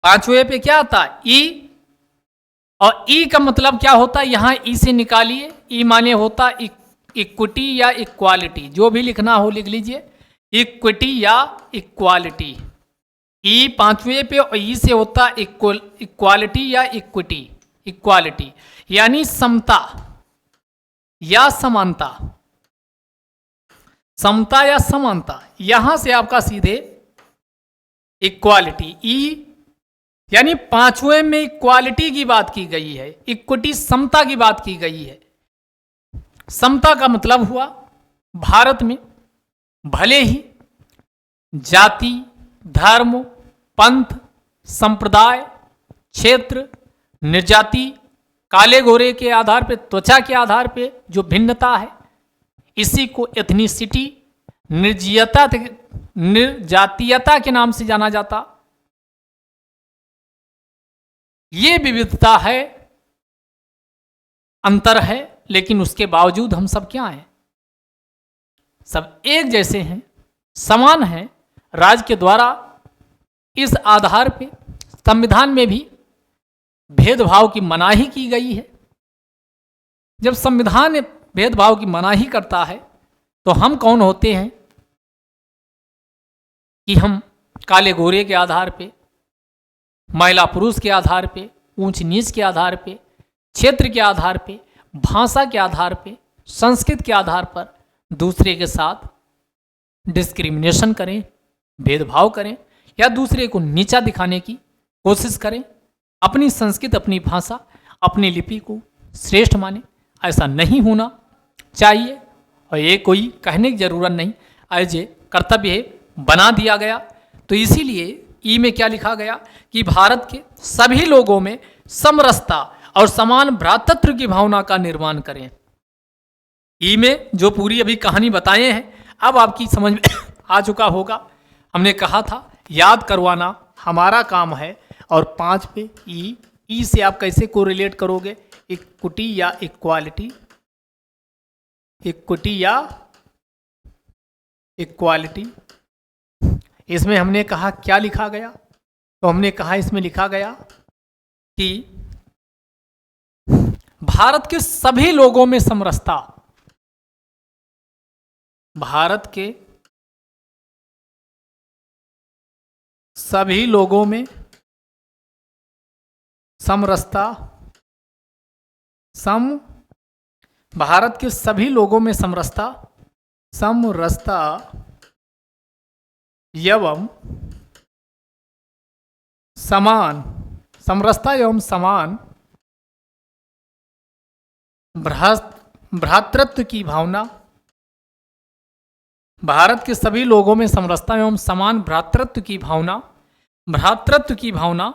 पांचवें पे क्या आता है, ई। और ई का मतलब क्या होता है, यहां ई से निकालिए, ई माने होता इक्विटी या इक्वालिटी, जो भी लिखना हो लिख लीजिए, इक्विटी या इक्वालिटी। ई पांचवें पे, और ई से होता इक्वालिटी या इक्विटी, इक्वालिटी यानी समता या समानता, समता या समानता। यहां से आपका सीधे इक्वालिटी, ई यानी पांचवें में इक्वालिटी की बात की गई है, इक्विटी समता की बात की गई है। समता का मतलब हुआ भारत में भले ही जाति, धर्म, पंथ, संप्रदाय, क्षेत्र, निर्जाति, काले गोरे के आधार पे, त्वचा के आधार पे जो भिन्नता है, इसी को एथनिसिटी, निर्जातीयता के नाम से जाना जाता। ये विविधता है, अंतर है, लेकिन उसके बावजूद हम सब क्या हैं, सब एक जैसे हैं, समान हैं। राज्य के द्वारा इस आधार पे संविधान में भी भेदभाव की मनाही की गई है। जब संविधान भेदभाव की मनाही करता है तो हम कौन होते हैं कि हम काले गोरे के आधार पे, महिला पुरुष के आधार पे, ऊंच नीच के आधार पे, क्षेत्र के आधार पे, भाषा के आधार पे, संस्कृत के आधार पर दूसरे के साथ डिस्क्रिमिनेशन करें, भेदभाव करें या दूसरे को नीचा दिखाने की कोशिश करें, अपनी संस्कृति, अपनी भाषा, अपनी लिपि को श्रेष्ठ माने, ऐसा नहीं होना चाहिए। और ये कोई कहने की जरूरत नहीं, एज ए कर्तव्य है बना दिया गया। तो इसीलिए ई में क्या लिखा गया कि भारत के सभी लोगों में समरसता और समान भ्रातृत्व की भावना का निर्माण करें। ई में जो पूरी अभी कहानी बताए हैं अब आपकी समझ में आ चुका होगा। हमने कहा था याद करवाना हमारा काम है। और 5 पे ई से आप कैसे कोरिलेट करोगे, इक्विटी या इक्वालिटी, इक्विटी या इक्वालिटी। इसमें हमने कहा क्या लिखा गया, तो हमने कहा इसमें लिखा गया कि भारत के सभी लोगों में समरसता, भारत के सभी लोगों में समरसता, भारत के सभी लोगों में समरसता, समरसता एवं समान, समरसता एवं समान भ्रातृत्व की भावना, भारत के सभी लोगों में समरसता एवं समान भ्रातृत्व की भावना, भ्रातृत्व की भावना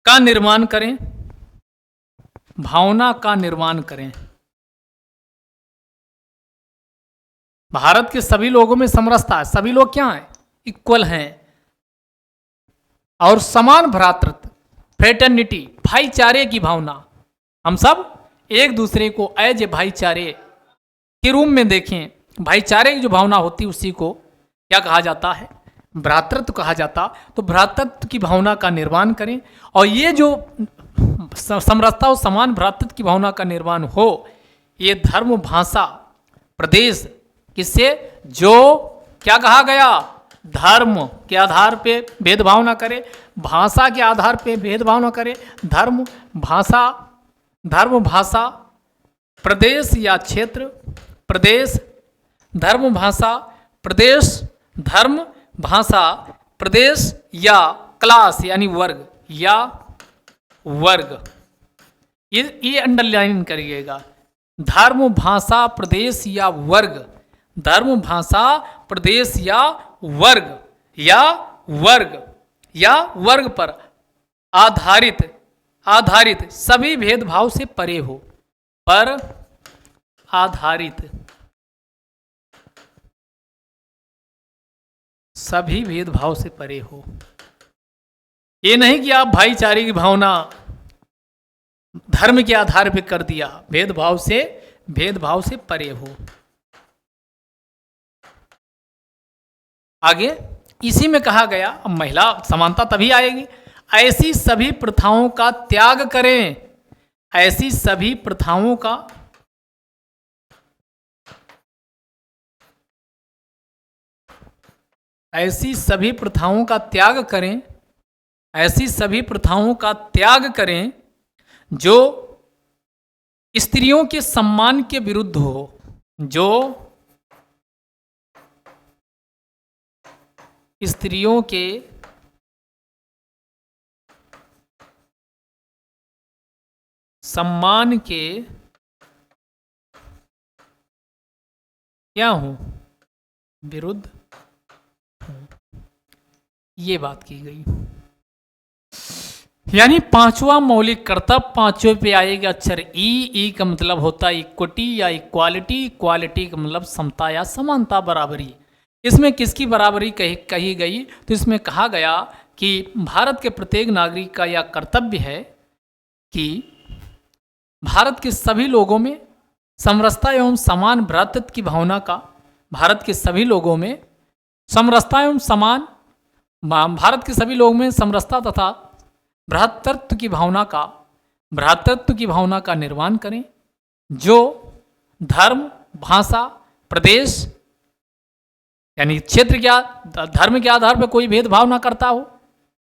का निर्माण करें, भावना का निर्माण करें। भारत के सभी लोगों में समरसता है, सभी लोग क्या हैं, इक्वल हैं, और समान भ्रातृत्व, फ्रेटर्निटी, भाईचारे की भावना, हम सब एक दूसरे को एज ए भाईचारे के रूप में देखें। भाईचारे की जो भावना होती है उसी को क्या कहा जाता है, भ्रातृत्व कहा जाता। तो भ्रातृत्व की भावना का निर्माण करें, और ये जो समरसता और समान भ्रातृत्व की भावना का निर्माण हो, ये धर्म, भाषा, प्रदेश, किससे, जो क्या कहा गया, धर्म के आधार पे भेदभाव ना करे, भाषा के आधार पे भेदभाव ना करे, धर्म भाषा, प्रदेश या क्षेत्र, प्रदेश, धर्म, भाषा, प्रदेश, धर्म, भाषा, प्रदेश या क्लास यानी वर्ग, या वर्ग, ये अंडरलाइन करिएगा। धर्म, भाषा, प्रदेश या वर्ग, धर्म, भाषा, प्रदेश या वर्ग, या वर्ग, या वर्ग पर आधारित सभी भेदभाव से परे हो, पर आधारित सभी भेदभाव से परे हो। ये नहीं कि आप भाईचारे की भावना धर्म के आधार पर कर दिया, भेदभाव से परे हो। आगे इसी में कहा गया, अब महिला समानता तभी आएगी, ऐसी सभी प्रथाओं का त्याग करें, ऐसी सभी प्रथाओं का त्याग करें, ऐसी सभी प्रथाओं का त्याग करें जो स्त्रियों के सम्मान के विरुद्ध हो, जो स्त्रियों के सम्मान के क्या हो, विरुद्ध, ये बात की गई। यानी 5वां मौलिक कर्तव्य, 5वें पे आएगा अक्षर ई का मतलब होता है इक्विटी या इक्वालिटी, इक्वालिटी का मतलब समता या समानता, बराबरी। इसमें किसकी बराबरी कही गई, तो इसमें कहा गया कि भारत के प्रत्येक नागरिक का यह कर्तव्य है कि भारत के सभी लोगों में समरसता एवं समान भ्रातृत्व की भावना का, भारत के सभी लोगों में समरसता एवं समान, भारत के सभी लोगों में समरसता तथा भ्रातृत्व की भावना का निर्माण करें, जो धर्म, भाषा, प्रदेश यानी क्षेत्र क्या, धर्म के आधार पर कोई भेदभाव ना करता हो,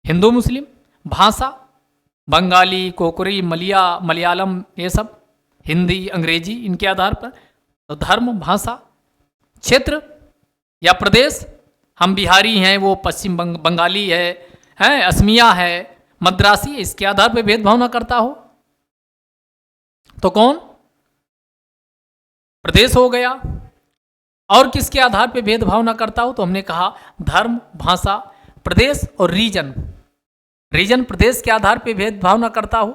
हिंदू मुस्लिम, भाषा, बंगाली, कोकरी, मलयालम, ये सब हिंदी, अंग्रेजी, इनके आधार पर, तो धर्म, भाषा, क्षेत्र या प्रदेश, हम बिहारी हैं, वो पश्चिम बंगाली है असमिया है, मद्रासी, इसके आधार पर भेदभाव ना करता हो तो कौन? प्रदेश हो गया। और किसके आधार पर भेदभाव ना करता हो? तो हमने कहा धर्म, भाषा, प्रदेश और रीजन। रीजन प्रदेश के आधार पर भेदभाव ना करता हो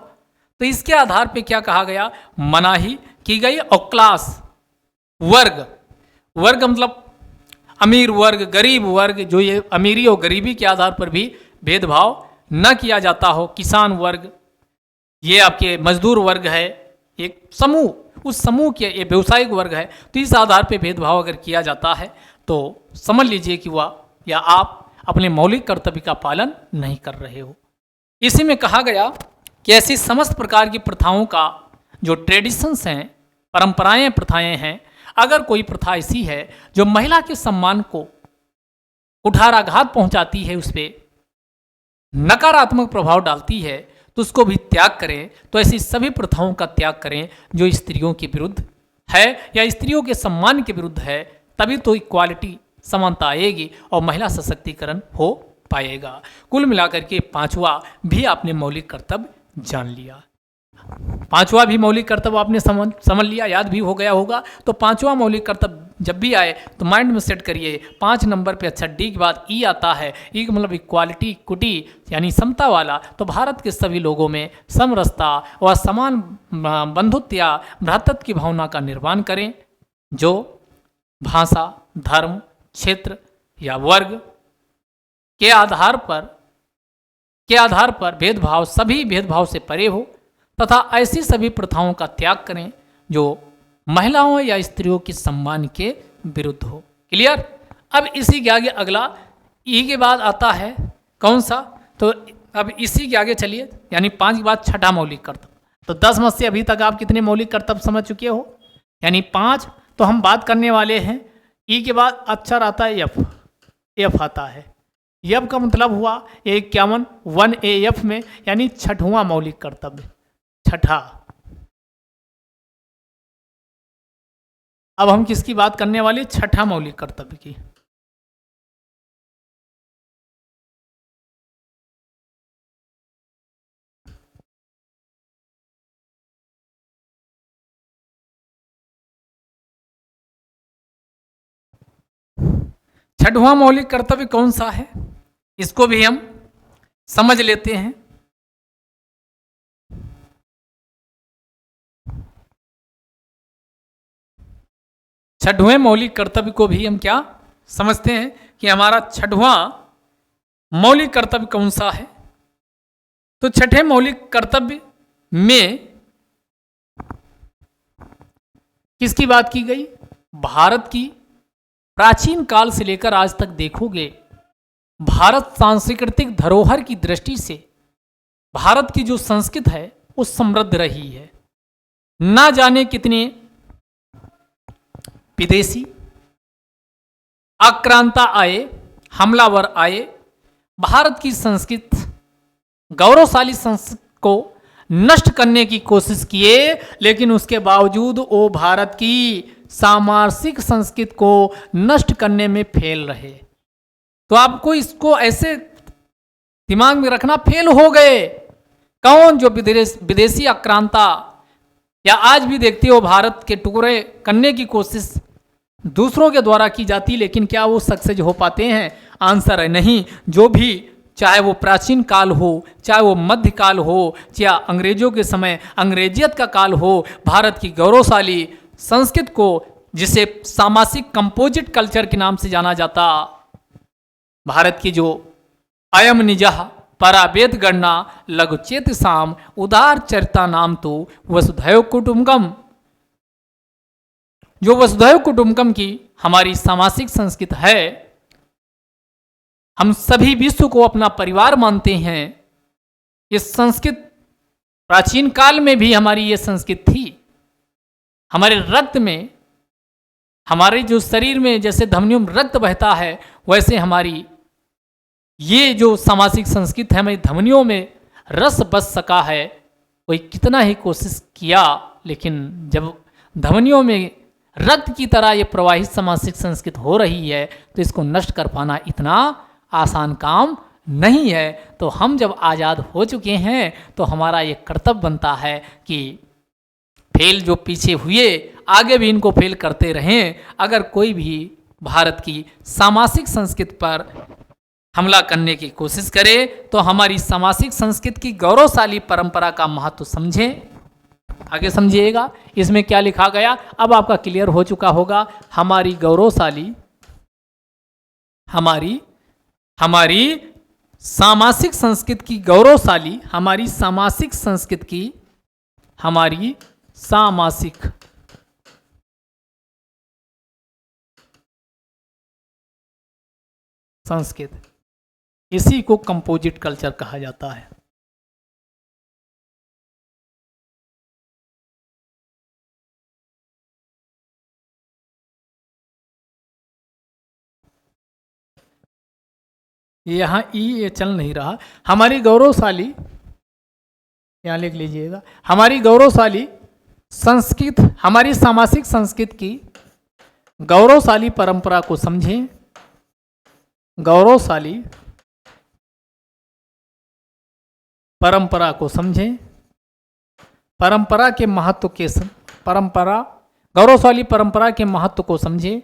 तो इसके आधार पे क्या कहा गया? मनाही की गई। और क्लास, वर्ग, वर्ग मतलब अमीर वर्ग, गरीब वर्ग, जो ये अमीरी और गरीबी के आधार पर भी भेदभाव न किया जाता हो। किसान वर्ग, ये आपके मजदूर वर्ग है, एक समूह, उस समूह के ये व्यवसायिक वर्ग है, तो इस आधार पे भेदभाव अगर किया जाता है तो समझ लीजिए कि वह या आप अपने मौलिक कर्तव्य का पालन नहीं कर रहे हो। इसी में कहा गया कि ऐसी समस्त प्रकार की प्रथाओं का जो ट्रेडिशंस हैं, परंपराएं, प्रथाएं हैं, अगर कोई प्रथा ऐसी है जो महिला के सम्मान को कुठाराघात पहुंचाती है, उस पर नकारात्मक प्रभाव डालती है, तो उसको भी त्याग करें। तो ऐसी सभी प्रथाओं का त्याग करें जो स्त्रियों के विरुद्ध है या स्त्रियों के सम्मान के विरुद्ध है, तभी तो इक्वालिटी, समानता आएगी और महिला सशक्तिकरण हो पाएगा। कुल मिलाकर के पांचवा भी आपने मौलिक कर्तव्य जान लिया। पांचवा भी मौलिक कर्तव्य आपने समझ लिया, याद भी हो गया होगा। तो पांचवा मौलिक कर्तव्य जब भी आए तो माइंड में सेट करिए। 5 नंबर पे अच्छा डी के बाद ई आता है। ई का मतलब इक्वालिटी, इक्विटी यानी समता वाला। तो भारत के सभी लोगों में समरसता व समान बंधुत्व या भ्रातृत्व की भावना का निर्माण करें, जो भाषा, धर्म, क्षेत्र या वर्ग के आधार पर भेदभाव, सभी भेदभाव से परे हो, तथा ऐसी सभी प्रथाओं का त्याग करें जो महिलाओं या स्त्रियों के सम्मान के विरुद्ध हो। क्लियर? अब इसी के आगे अगला ई के बाद आता है कौन सा? तो अब इसी के आगे चलिए, यानी 5 के बाद छठा मौलिक कर्तव्य। तो 10 में से अभी तक आप कितने मौलिक कर्तव्य समझ चुके हो? यानी 5 तो हम बात करने वाले हैं। ई के बाद अक्षर आता है एफ, एफ आता है। एफ का मतलब हुआ 51 1AF में, यानी छठवां मौलिक कर्तव्य, छठा। अब हम किसकी बात करने वाले? छठा मौलिक कर्तव्य की। छठवां मौलिक कर्तव्य कौन सा है, इसको भी हम समझ लेते हैं। छठवें मौलिक कर्तव्य को भी हम क्या समझते हैं कि हमारा छठवां मौलिक कर्तव्य कौन सा है। तो छठे मौलिक कर्तव्य में किसकी बात की गई? भारत की प्राचीन काल से लेकर आज तक देखोगे, भारत सांस्कृतिक धरोहर की दृष्टि से भारत की जो संस्कृति है वो समृद्ध रही है। ना जाने कितने विदेशी आक्रांता आए, हमलावर आए, भारत की संस्कृति, गौरवशाली संस्कृति को नष्ट करने की कोशिश किए, लेकिन उसके बावजूद वो भारत की सामाजिक संस्कृति को नष्ट करने में फेल रहे। तो आपको इसको ऐसे दिमाग में रखना, फेल हो गए कौन? जो विदेशी आक्रांता, या आज भी देखते हो भारत के टुकड़े करने की कोशिश दूसरों के द्वारा की जाती, लेकिन क्या वो सक्सेस हो पाते हैं? आंसर है नहीं। जो भी, चाहे वो प्राचीन काल हो, चाहे वो मध्यकाल हो, या अंग्रेजों के समय अंग्रेजियत का काल हो, भारत की गौरवशाली संस्कृति को, जिसे सामाजिक कंपोजिट कल्चर के नाम से जाना जाता, भारत की जो अयम निजह परावेद गणना लघुचेत साम उदार चरिता नाम तो वसुधैव कुटुंबकम, जो वसुधैव कुटुंबकम की हमारी सामाजिक संस्कृति है, हम सभी विश्व को अपना परिवार मानते हैं। ये संस्कृति प्राचीन काल में भी हमारी ये संस्कृति थी। हमारे रक्त में, हमारे जो शरीर में जैसे धमनियों में रक्त बहता है, वैसे हमारी ये जो सामाजिक संस्कृति है, हमारी धमनियों में रस बस सका है। कोई कितना ही कोशिश किया, लेकिन जब धमनियों में रक्त की तरह ये प्रवाहित सामासिक संस्कृति हो रही है, तो इसको नष्ट कर पाना इतना आसान काम नहीं है। तो हम जब आज़ाद हो चुके हैं तो हमारा ये कर्तव्य बनता है कि फेल जो पीछे हुए आगे भी इनको फेल करते रहें। अगर कोई भी भारत की सामासिक संस्कृति पर हमला करने की कोशिश करे तो हमारी सामासिक संस्कृति की गौरवशाली परंपरा का महत्व समझें। आगे समझिएगा इसमें क्या लिखा गया, अब आपका क्लियर हो चुका होगा। हमारी गौरवशाली हमारी सामासिक संस्कृति की गौरवशाली हमारी सामासिक संस्कृति की हमारी सामासिक संस्कृति, इसी को कंपोजिट कल्चर कहा जाता है। यहाँ ये चल नहीं रहा। हमारी गौरवशाली, यहाँ लिख लीजिएगा, हमारी गौरवशाली संस्कृति हमारी सामासिक संस्कृति की गौरवशाली परंपरा को समझें। गौरवशाली परंपरा को समझें। परंपरा के महत्व के गौरवशाली परंपरा के महत्व को समझें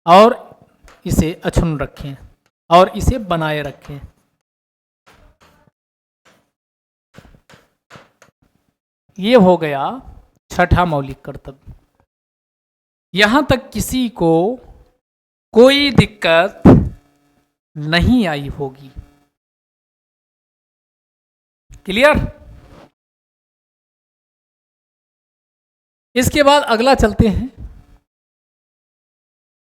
और इसे अक्षुण्ण रखें और इसे बनाए रखें। ये हो गया छठा मौलिक कर्तव्य। यहां तक किसी को कोई दिक्कत नहीं आई होगी। क्लियर? इसके बाद अगला चलते हैं,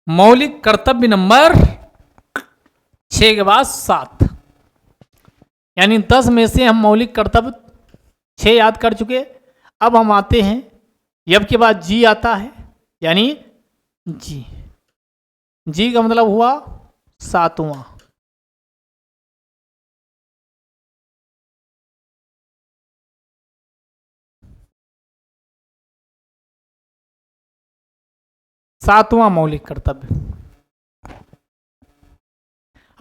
मौलिक कर्तव्य नंबर 6 के बाद 7, यानी 10 में से हम मौलिक कर्तव्य 6 याद कर चुके। अब हम आते हैं, यब के बाद जी आता है, यानी जी का मतलब हुआ 7वां। सातवां मौलिक कर्तव्य।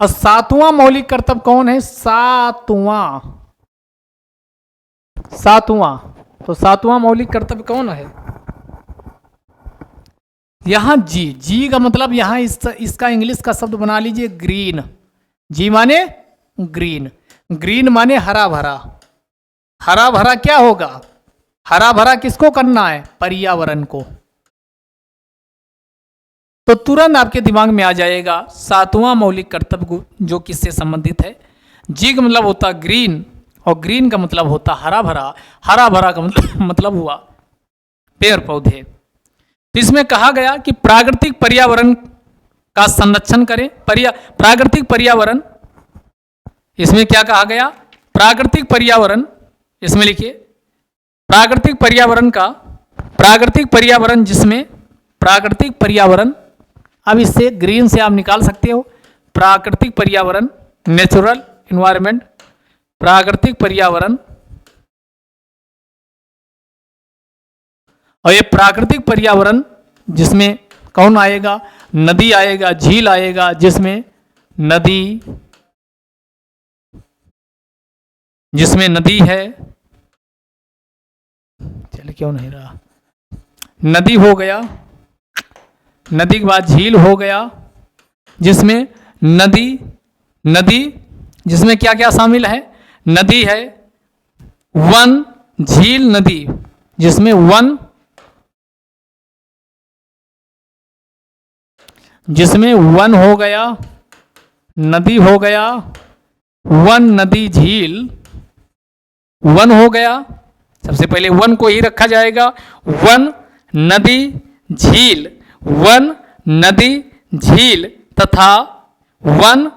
और 7वां मौलिक कर्तव्य कौन है? सातवां। तो 7वां मौलिक कर्तव्य कौन है? यहां जी का मतलब यहां इसका इंग्लिश का शब्द बना लीजिए ग्रीन। जी माने ग्रीन माने हरा भरा। हरा भरा क्या होगा? हरा भरा किसको करना है? पर्यावरण को। तो तुरंत आपके दिमाग में आ जाएगा 7वां मौलिक कर्तव्य जो किससे संबंधित है। जी का मतलब होता ग्रीन और ग्रीन का मतलब होता हरा भरा। हरा भरा का मतलब हुआ पेड़ पौधे। तो इसमें कहा गया कि प्राकृतिक पर्यावरण का संरक्षण करें। प्राकृतिक पर्यावरण, इसमें क्या कहा गया? प्राकृतिक पर्यावरण, इसमें लिखिए प्राकृतिक पर्यावरण जिसमें प्राकृतिक पर्यावरण, अब इससे ग्रीन से आप निकाल सकते हो प्राकृतिक पर्यावरण, नेचुरल इन्वायरमेंट, प्राकृतिक पर्यावरण। और ये प्राकृतिक पर्यावरण जिसमें कौन आएगा? नदी आएगा, झील आएगा, जिसमें नदी है। चल क्यों नहीं रहा? नदी हो गया, नदी के बाद झील हो गया, जिसमें नदी जिसमें क्या क्या शामिल है? नदी है, वन, झील, नदी, जिसमें वन हो गया, नदी हो गया, वन, नदी, झील, वन हो गया। सबसे पहले वन को ही रखा जाएगा। वन, नदी, झील, वन, नदी, झील तथा वन,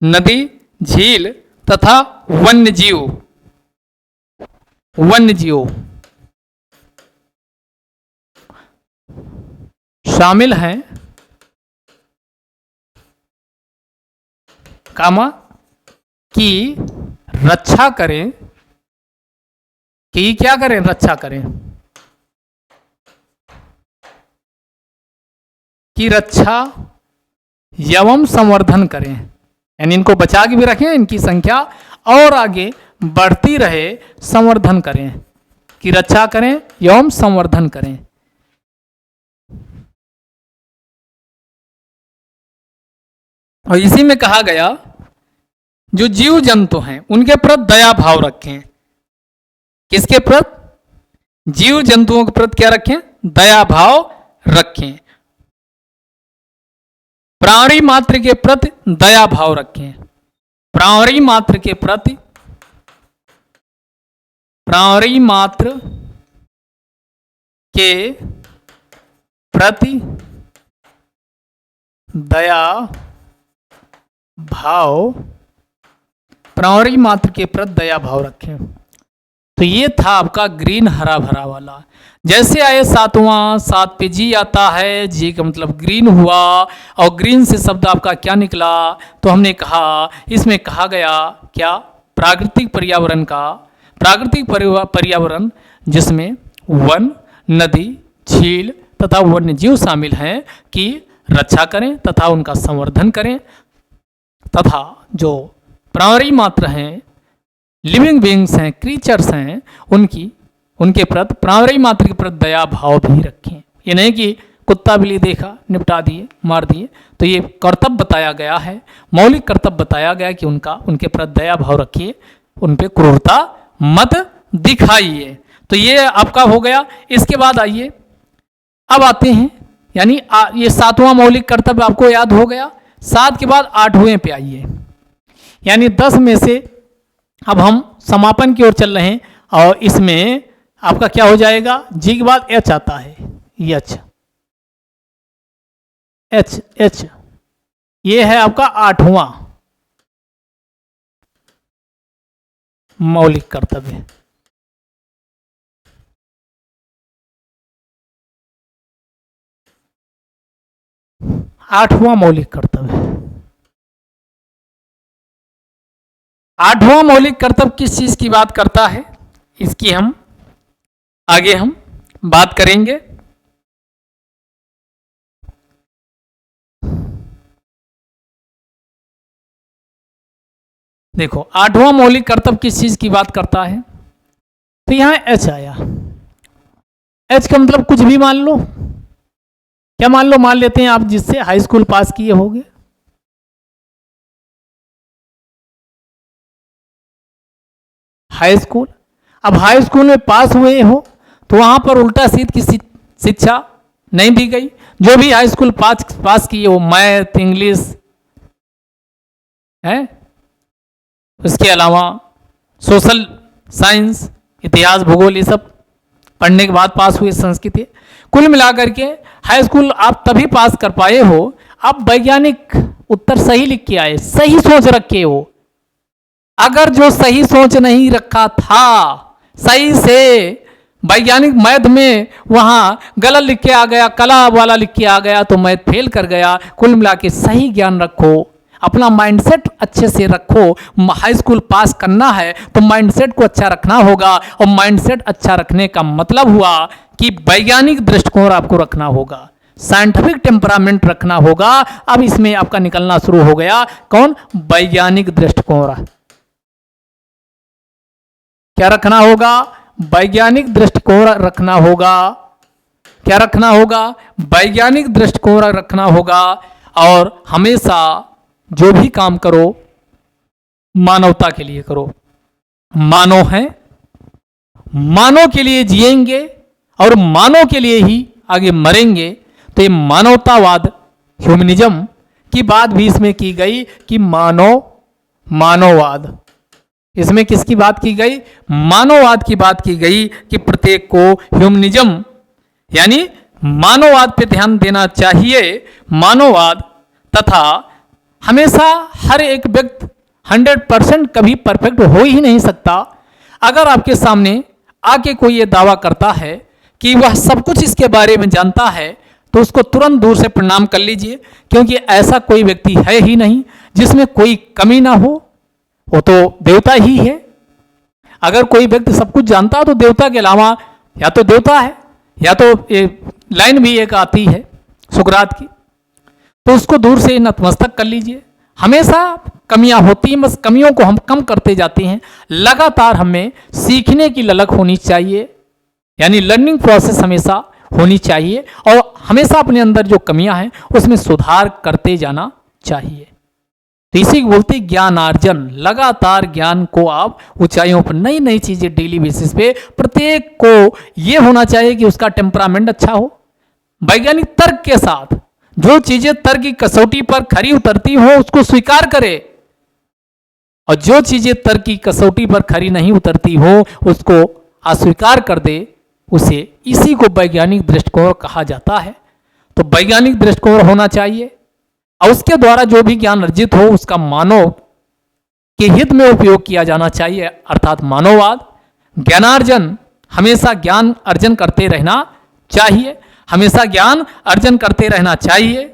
नदी, झील तथा वन्यजीव शामिल हैं। कामा की रक्षा करें, कि क्या करें, रक्षा करें, की रक्षा एवं संवर्धन करें, यानी इनको बचा के भी रखें, इनकी संख्या और आगे बढ़ती रहे, संवर्धन करें, की रक्षा करें एवं संवर्धन करें। और इसी में कहा गया जो जीव जंतु हैं उनके प्रति दया भाव रखें। किसके प्रति? जीव जंतुओं के प्रति क्या रखें? दया भाव रखें। प्राणी मात्र के प्रति दया भाव रखें। प्राणी मात्र के प्रति, प्राणी मात्र के प्रति दया भाव, प्राणी मात्र के प्रति दया भाव रखें। तो ये था आपका ग्रीन हरा भरा वाला। जैसे आए सातवां, 7 पे जी आता है, जी का मतलब ग्रीन हुआ, और ग्रीन से शब्द आपका क्या निकला? तो हमने कहा इसमें कहा गया क्या? प्राकृतिक पर्यावरण का, प्राकृतिक पर्यावरण जिसमें वन, नदी, झील तथा वन्य जीव शामिल हैं की रक्षा करें तथा उनका संवर्धन करें, तथा जो प्राणी मात्र हैं, लिविंग बीइंग्स हैं, क्रीचर्स हैं, उनके प्रति, प्राणी मात्र के प्रति दया भाव भी रखें। ये नहीं कि कुत्ता बिल्ली देखा निपटा दिए, मार दिए। तो ये कर्तव्य बताया गया है, मौलिक कर्तव्य बताया गया कि उनके प्रति दया भाव रखिए, उन पे क्रूरता मत दिखाइए। तो ये आपका हो गया। इसके बाद आइए, अब आते हैं, यानी ये 7वां मौलिक कर्तव्य आपको याद हो गया। 7 के बाद 8वें पे आइए, यानी 10 में से अब हम समापन की ओर चल रहे हैं। और इसमें आपका क्या हो जाएगा? जी के बाद एच आता है, एच एच एच, ये है आपका 8वां मौलिक कर्तव्य। आठवां मौलिक कर्तव्य। 8वां मौलिक कर्तव्य किस चीज की बात करता है, इसकी हम आगे बात करेंगे। देखो 8वां मौलिक कर्तव्य किस चीज की बात करता है? तो यहां एच आया। एच का मतलब कुछ भी मान लो। क्या मान लो? मान लेते हैं आप जिससे हाई स्कूल पास किए होंगे। हाई स्कूल, अब हाई स्कूल में पास हुए हो तो वहां पर उल्टा सीध की शिक्षा नहीं दी गई। जो भी हाई स्कूल पास किए हो, मैथ, इंग्लिश है, उसके अलावा सोशल साइंस, इतिहास, भूगोल, ये सब पढ़ने के बाद पास हुए, संस्कृत, कुल मिलाकर के हाई स्कूल आप तभी पास कर पाए हो आप वैज्ञानिक उत्तर सही लिख के आए, सही सोच रखे हो। अगर जो सही सोच नहीं रखा था, सही से वैज्ञानिक मैथ में वहां गलत लिख के आ गया, कला वाला लिख के आ गया, तो मैथ फेल कर गया। कुल मिला के सही ज्ञान रखो, अपना माइंडसेट अच्छे से रखो। हाई स्कूल पास करना है तो माइंडसेट को अच्छा रखना होगा, और माइंडसेट अच्छा रखने का मतलब हुआ कि वैज्ञानिक दृष्टिकोण आपको रखना होगा, साइंटिफिक टेम्परामेंट रखना होगा। अब इसमें आपका निकलना शुरू हो गया कौन? वैज्ञानिक दृष्टिकोण। क्या रखना होगा? वैज्ञानिक दृष्टिकोण रखना होगा। क्या रखना होगा? वैज्ञानिक दृष्टिकोण रखना होगा। और हमेशा जो भी काम करो मानवता के लिए करो। मानव है, मानव के लिए जिएंगे और मानव के लिए ही आगे मरेंगे। तो ये मानवतावाद, ह्यूमनिज्म की बात भी इसमें की गई कि मानववाद। इसमें किसकी बात की गई? मानववाद की बात की गई कि प्रत्येक को ह्यूमनिज्म यानी मानववाद पे ध्यान देना चाहिए। मानववाद तथा हमेशा हर एक व्यक्ति 100% कभी परफेक्ट हो ही नहीं सकता। अगर आपके सामने आके कोई ये दावा करता है कि वह सब कुछ इसके बारे में जानता है, तो उसको तुरंत दूर से प्रणाम कर लीजिए, क्योंकि ऐसा कोई व्यक्ति है ही नहीं जिसमें कोई कमी ना हो, वो तो देवता ही है। अगर कोई व्यक्ति सब कुछ जानता है तो देवता के अलावा या तो देवता है या तो लाइन भी एक आती है सुकरात की, तो उसको दूर से नतमस्तक कर लीजिए। हमेशा कमियां होती हैं, बस कमियों को हम कम करते जाते हैं। लगातार हमें सीखने की ललक होनी चाहिए, यानी लर्निंग प्रोसेस हमेशा होनी चाहिए और हमेशा अपने अंदर जो कमियां हैं उसमें सुधार करते जाना चाहिए। तो इसी को बोलते ज्ञानार्जन। लगातार ज्ञान को आप ऊंचाइयों पर नई नई चीजें डेली बेसिस पे, प्रत्येक को ये होना चाहिए कि उसका टेम्परामेंट अच्छा हो। वैज्ञानिक तर्क के साथ जो चीजें तर्क की कसौटी पर खरी उतरती हो उसको स्वीकार करे, और जो चीजें तर्क की कसौटी पर खरी नहीं उतरती हो उसको अस्वीकार कर दे, उसे इसी को वैज्ञानिक दृष्टिकोण कहा जाता है। तो वैज्ञानिक दृष्टिकोण होना चाहिए और उसके द्वारा जो भी ज्ञान अर्जित हो उसका मानव के हित में उपयोग किया जाना चाहिए, अर्थात मानववाद। ज्ञानार्जन, हमेशा ज्ञान अर्जन करते रहना चाहिए, हमेशा ज्ञान अर्जन करते रहना चाहिए।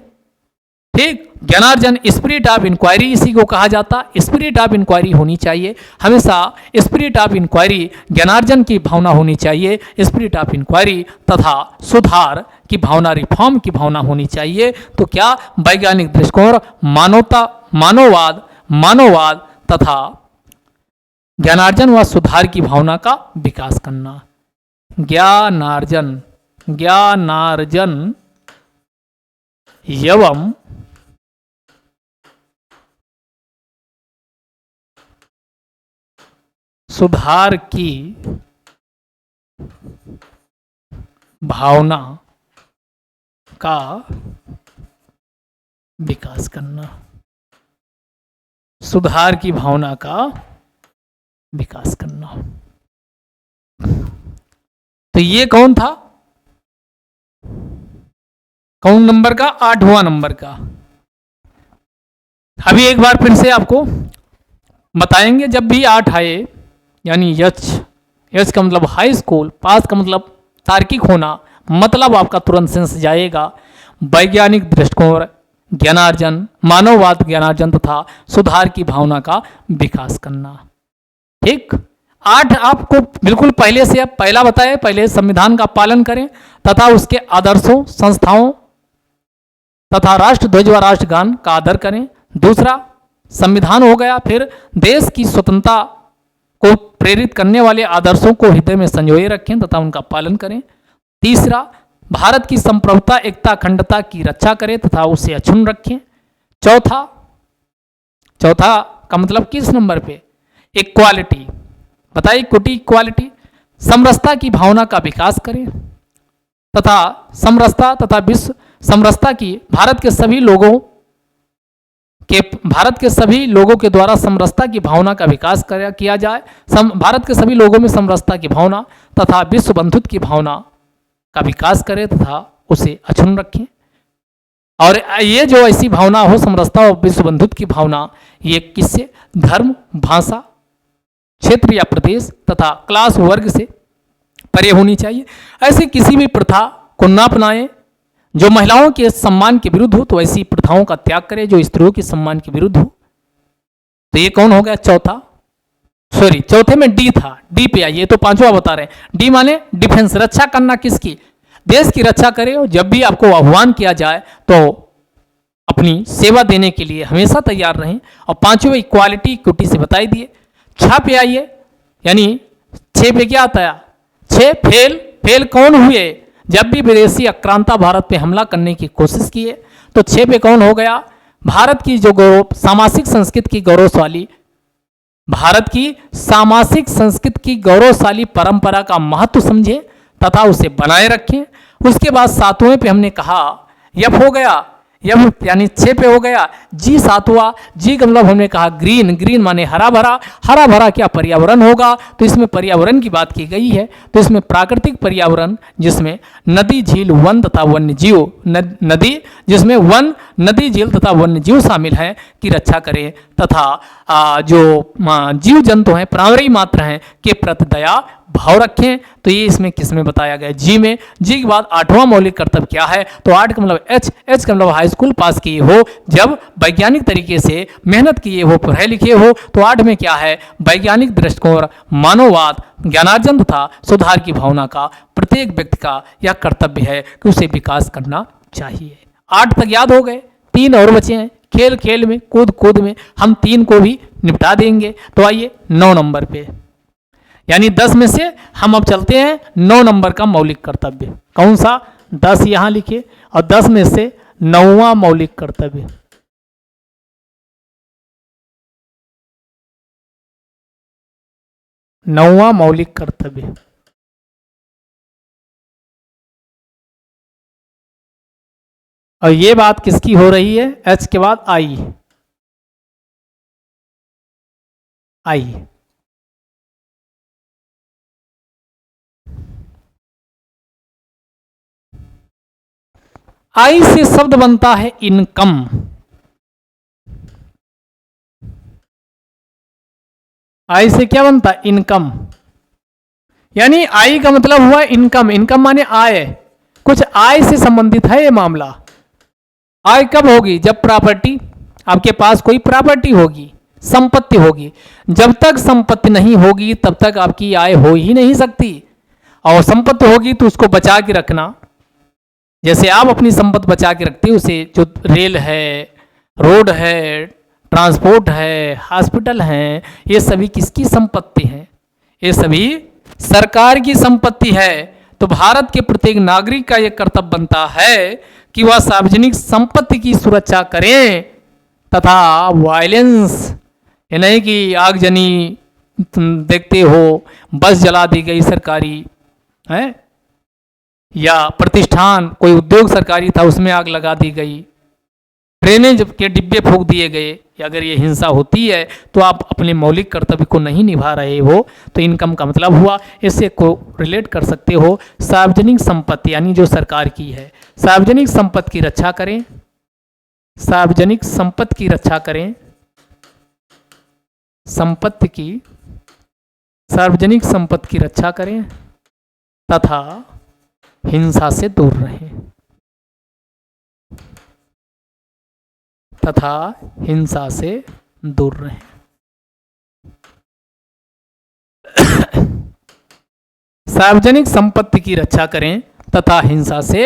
ठीक, ज्ञानार्जन, स्पिरिट ऑफ इंक्वायरी इसी को कहा जाता। स्पिरिट ऑफ इंक्वायरी होनी चाहिए, हमेशा स्पिरिट ऑफ इंक्वायरी, ज्ञानार्जन की भावना होनी चाहिए, स्पिरिट ऑफ इंक्वायरी तथा सुधार की भावना, रिफॉर्म की भावना होनी चाहिए। तो क्या वैज्ञानिक दृष्टिकोण मानवता, मानववाद तथा ज्ञानार्जन व सुधार की भावना का विकास करना। ज्ञानार्जन एवं सुधार की भावना का विकास करना। सुधार की भावना का विकास करना। तो ये कौन था? कौन नंबर का? 8वां नंबर का। अभी एक बार फिर से आपको बताएंगे, जब भी 8 आए, यानी यच का मतलब हाई स्कूल, पास का मतलब तार्किक होना, मतलब आपका तुरंत सेंस जाएगा। वैज्ञानिक दृष्टिकोण, ज्ञानार्जन, मानववाद, ज्ञानार्जन तथा सुधार की भावना का विकास करना। ठीक, 8 आपको बिल्कुल पहले से, अब पहला बताए, पहले संविधान का पालन करें तथा उसके आदर्शों, संस्थाओं तथा राष्ट्र ध्वज व राष्ट्रगान का आदर करें। दूसरा संविधान हो गया, फिर देश की स्वतंत्रता को प्रेरित करने वाले आदर्शों को हृदय में संजोए रखें तथा उनका पालन करें। तीसरा, भारत की संप्रभुता, एकता, अखंडता की रक्षा करें तथा उसे अक्षुण्ण रखें। चौथा का मतलब किस नंबर पे? इक्वालिटी, बताइए, इक्वालिटी, समरसता की भावना का विकास करें तथा समरसता तथा विश्व समरसता की भारत के सभी लोगों के द्वारा समरसता की भावना का विकास किया जाए। भारत के सभी लोगों में समरसता की भावना तथा विश्व बंधुत्व की भावना का विकास करें तथा उसे अक्षुण्ण रखें। और ये जो ऐसी भावना हो, समरसता और विश्व बंधुत्व की भावना, ये किससे? धर्म, भाषा, क्षेत्र या प्रदेश तथा क्लास वर्ग से परे होनी चाहिए। ऐसी किसी भी प्रथा को न अपनाएं जो महिलाओं के सम्मान के विरुद्ध हो, तो ऐसी प्रथाओं का त्याग करें जो स्त्रियों के सम्मान के विरुद्ध हो। तो ये कौन हो गया? चौथे में डी था, डी पे आइए। तो 5वां बता रहे हैं। डी माने डिफेंस, रक्षा करना। किसकी? देश की रक्षा करें। और जब भी आपको आह्वान किया जाए तो अपनी सेवा देने के लिए हमेशा तैयार रहें। और 5वां इक्वालिटी, इक्विटी से बताई दिए। 6 पे आइए, यानी 6 पे क्या आता है? 6 फेल कौन हुए? जब भी विदेशी आक्रांता भारत पे हमला करने की कोशिश किए। तो 6 पे कौन हो गया? भारत की जो सामाजिक संस्कृति की गौरवशाली, भारत की सामाजिक संस्कृति की गौरवशाली परंपरा का महत्व समझें तथा उसे बनाए रखें। उसके बाद 7वें पे हमने कहा, यफ हो गया, यफ यानी 6 पे हो गया। जी 7वां, जी का मतलब हमने कहा ग्रीन माने हरा भरा। हरा भरा क्या? पर्यावरण होगा। तो इसमें पर्यावरण की बात की गई है। तो इसमें प्राकृतिक पर्यावरण, जिसमें नदी, झील, वन तथा वन्य जीव, नदी जिसमें वन, नदी, झील तथा वन्य जीव शामिल हैं, की रक्षा करें तथा जो जीव जंतु हैं, प्राणवायु मात्र हैं, के प्रति दया भाव रखें। तो ये इसमें किस में बताया गया? जी में। जी के बाद 8वां मौलिक कर्तव्य क्या है? तो 8 का मतलब एच का मतलब हाई स्कूल पास किए हो, जब वैज्ञानिक तरीके से मेहनत किए हो, पढ़े लिखे हो, तो 8 में क्या है, वैज्ञानिक दृष्टिकोण, मानववाद, ज्ञानार्जन तथा सुधार की भावना का प्रत्येक व्यक्ति का यह कर्तव्य है कि उसे विकास करना चाहिए। 8 तक याद हो गए, 3 और बचे हैं। खेल खेल में, कूद कूद में हम 3 को भी निपटा देंगे। तो आइए 9 नंबर पे, यानी 10 में से हम अब चलते हैं 9 नंबर का मौलिक कर्तव्य। कौन सा? 10 यहां लिखे, और 10 में से 9वां मौलिक कर्तव्य। नौवां मौलिक कर्तव्य, और ये बात किसकी हो रही है? एच के बाद आई। आई आई से शब्द बनता है इनकम। आई से क्या बनता है? इनकम। यानी आई का मतलब हुआ इनकम। इनकम माने आय, कुछ आय से संबंधित है ये मामला। आय कब होगी? जब प्रॉपर्टी, आपके पास कोई प्रॉपर्टी होगी, संपत्ति होगी। जब तक संपत्ति नहीं होगी तब तक आपकी आय हो ही नहीं सकती। और संपत्ति होगी तो उसको बचा के रखना। जैसे आप अपनी संपत्ति बचा के रखते हो, उसे जो रेल है, रोड है, ट्रांसपोर्ट है, हॉस्पिटल हैं, ये सभी किसकी संपत्ति हैं? ये सभी सरकार की संपत्ति है। तो भारत के प्रत्येक नागरिक का यह कर्तव्य बनता है कि वह सार्वजनिक संपत्ति की सुरक्षा करें तथा वायलेंस, ये नहीं कि आगजनी, तुम देखते हो बस जला दी गई सरकारी है, या प्रतिष्ठान, कोई उद्योग सरकारी था उसमें आग लगा दी गई, ट्रेनें के डिब्बे फूंक दिए गए। अगर ये हिंसा होती है तो आप अपने मौलिक कर्तव्य को नहीं निभा रहे हो। तो इनकम का मतलब हुआ, इससे को रिलेट कर सकते हो सार्वजनिक संपत्ति, यानी जो सरकार की है। सार्वजनिक संपत्ति की रक्षा करें, सार्वजनिक संपत्ति की रक्षा करें, संपत्ति की, सार्वजनिक संपत्ति की रक्षा करें तथा हिंसा से दूर रहें, तथा हिंसा से दूर रहें। सार्वजनिक संपत्ति की रक्षा करें तथा हिंसा से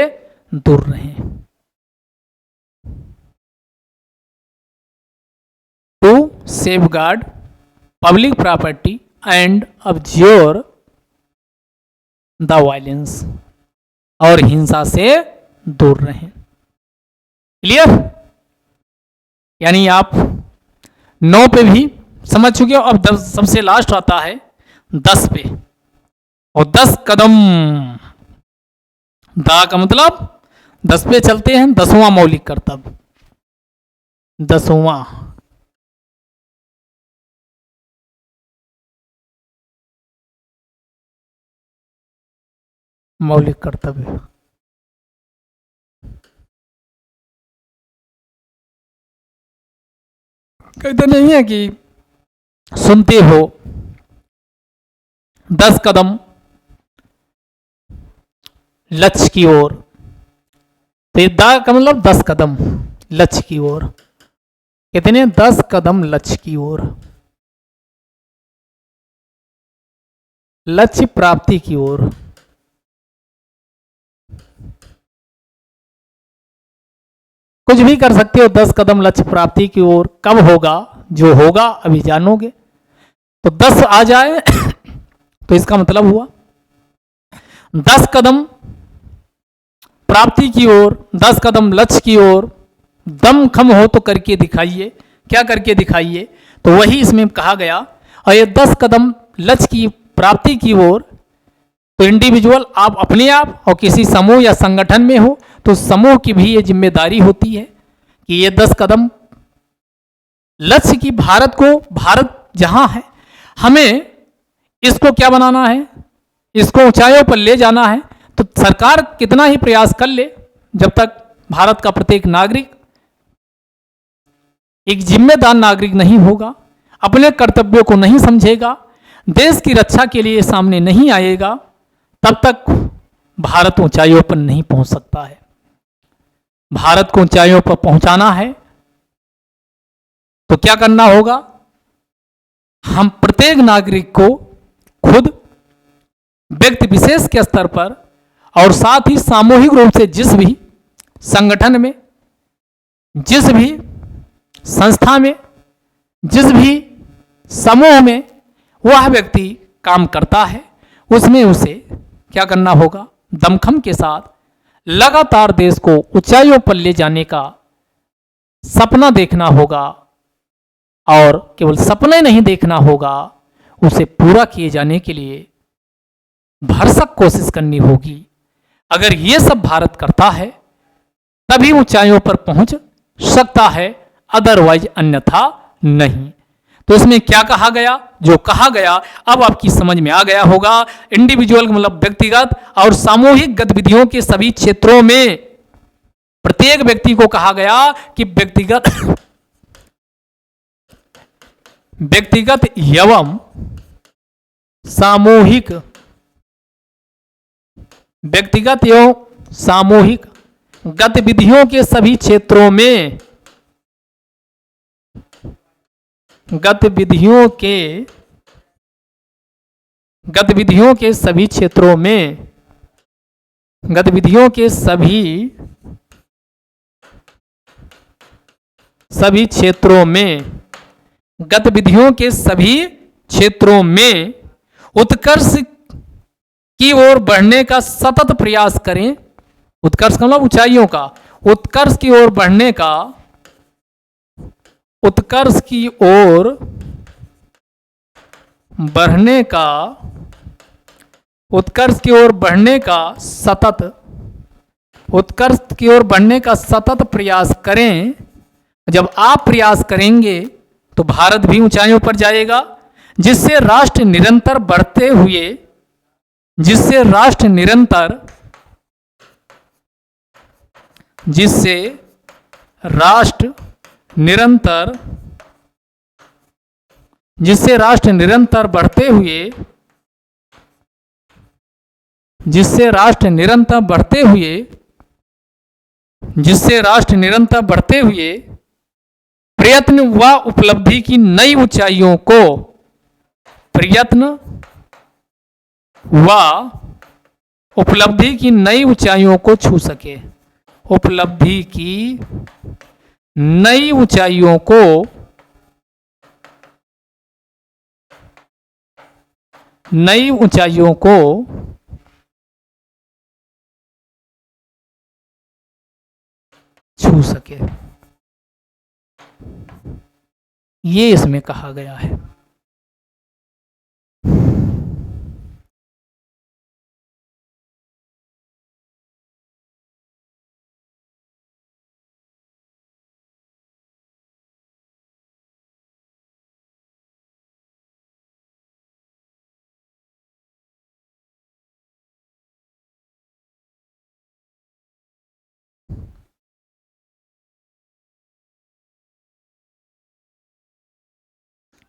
दूर रहें। To safeguard public property and observe the violence, और हिंसा से दूर रहें। क्लियर? यानी आप 9 पे भी समझ चुके हो। अब 10 सबसे लास्ट आता है 10 पे, और 10 कदम। दा का मतलब 10 पे चलते हैं। 10वां मौलिक कर्तव्य, 10वां मौलिक कर्तव्य। कहते नहीं है कि सुनते हो 10 कदम लक्ष्य की ओर, तो ये दा का मतलब 10 कदम लक्ष्य की ओर। कितने? 10 कदम लक्ष्य की ओर, लक्ष्य प्राप्ति की ओर। कुछ भी कर सकते हो 10 कदम लक्ष्य प्राप्ति की ओर। कब होगा? जो होगा अभी जानोगे। तो 10 आ जाए तो इसका मतलब हुआ 10 कदम प्राप्ति की ओर, 10 कदम लक्ष्य की ओर। दम खम हो तो करके दिखाइए। क्या करके दिखाइए? तो वही इसमें कहा गया। और ये 10 कदम लक्ष्य की प्राप्ति की ओर, तो इंडिविजुअल आप अपने आप, और किसी समूह या संगठन में हो तो समूह की भी ये जिम्मेदारी होती है कि ये 10 कदम लक्ष्य की, भारत को, भारत जहां है, हमें इसको क्या बनाना है, इसको ऊंचाइयों पर ले जाना है। तो सरकार कितना ही प्रयास कर ले, जब तक भारत का प्रत्येक नागरिक एक जिम्मेदार नागरिक नहीं होगा, अपने कर्तव्यों को नहीं समझेगा, देश की रक्षा के लिए सामने नहीं आएगा, तब तक भारत ऊंचाइयों पर नहीं पहुंच सकता है। भारत को ऊंचाइयों पर पहुंचाना है तो क्या करना होगा? हम प्रत्येक नागरिक को खुद व्यक्ति विशेष के स्तर पर और साथ ही सामूहिक रूप से जिस भी संगठन में, जिस भी संस्था में, जिस भी समूह में वह व्यक्ति काम करता है, उसमें उसे क्या करना होगा? दमखम के साथ लगातार देश को ऊंचाइयों पर ले जाने का सपना देखना होगा और केवल सपने नहीं देखना होगा, उसे पूरा किए जाने के लिए भरसक कोशिश करनी होगी। अगर ये सब भारत करता है तभी ऊंचाइयों पर पहुंच सकता है, अदरवाइज अन्यथा नहीं। तो इसमें क्या कहा गया? जो कहा गया अब आपकी समझ में आ गया होगा। इंडिविजुअल मतलब व्यक्तिगत और सामूहिक गतिविधियों के सभी क्षेत्रों में प्रत्येक व्यक्ति को कहा गया कि व्यक्तिगत एवं सामूहिक, व्यक्तिगत एवं सामूहिक गतिविधियों के सभी क्षेत्रों में, गतिविधियों के सभी क्षेत्रों में, गतिविधियों के सभी क्षेत्रों में, गतिविधियों के सभी क्षेत्रों में उत्कर्ष की ओर बढ़ने का सतत प्रयास करें। उत्कर्ष का मतलब ऊंचाइयों का, उत्कर्ष की ओर बढ़ने का, उत्कर्ष की ओर बढ़ने का, उत्कर्ष की ओर बढ़ने का सतत, उत्कर्ष की ओर बढ़ने का सतत प्रयास करें। जब आप प्रयास करेंगे तो भारत भी ऊंचाइयों पर जाएगा, जिससे राष्ट्र निरंतर बढ़ते हुए, जिससे राष्ट्र निरंतर, जिससे राष्ट्र निरंतर, जिससे राष्ट्र निरंतर बढ़ते हुए, जिससे राष्ट्र निरंतर बढ़ते हुए, जिससे राष्ट्र निरंतर बढ़ते हुए प्रयत्न व उपलब्धि की नई ऊंचाइयों को, प्रयत्न व उपलब्धि की नई ऊंचाइयों को छू सके, उपलब्धि की नई ऊंचाइयों को, नई ऊंचाइयों को छू सके, ये इसमें कहा गया है।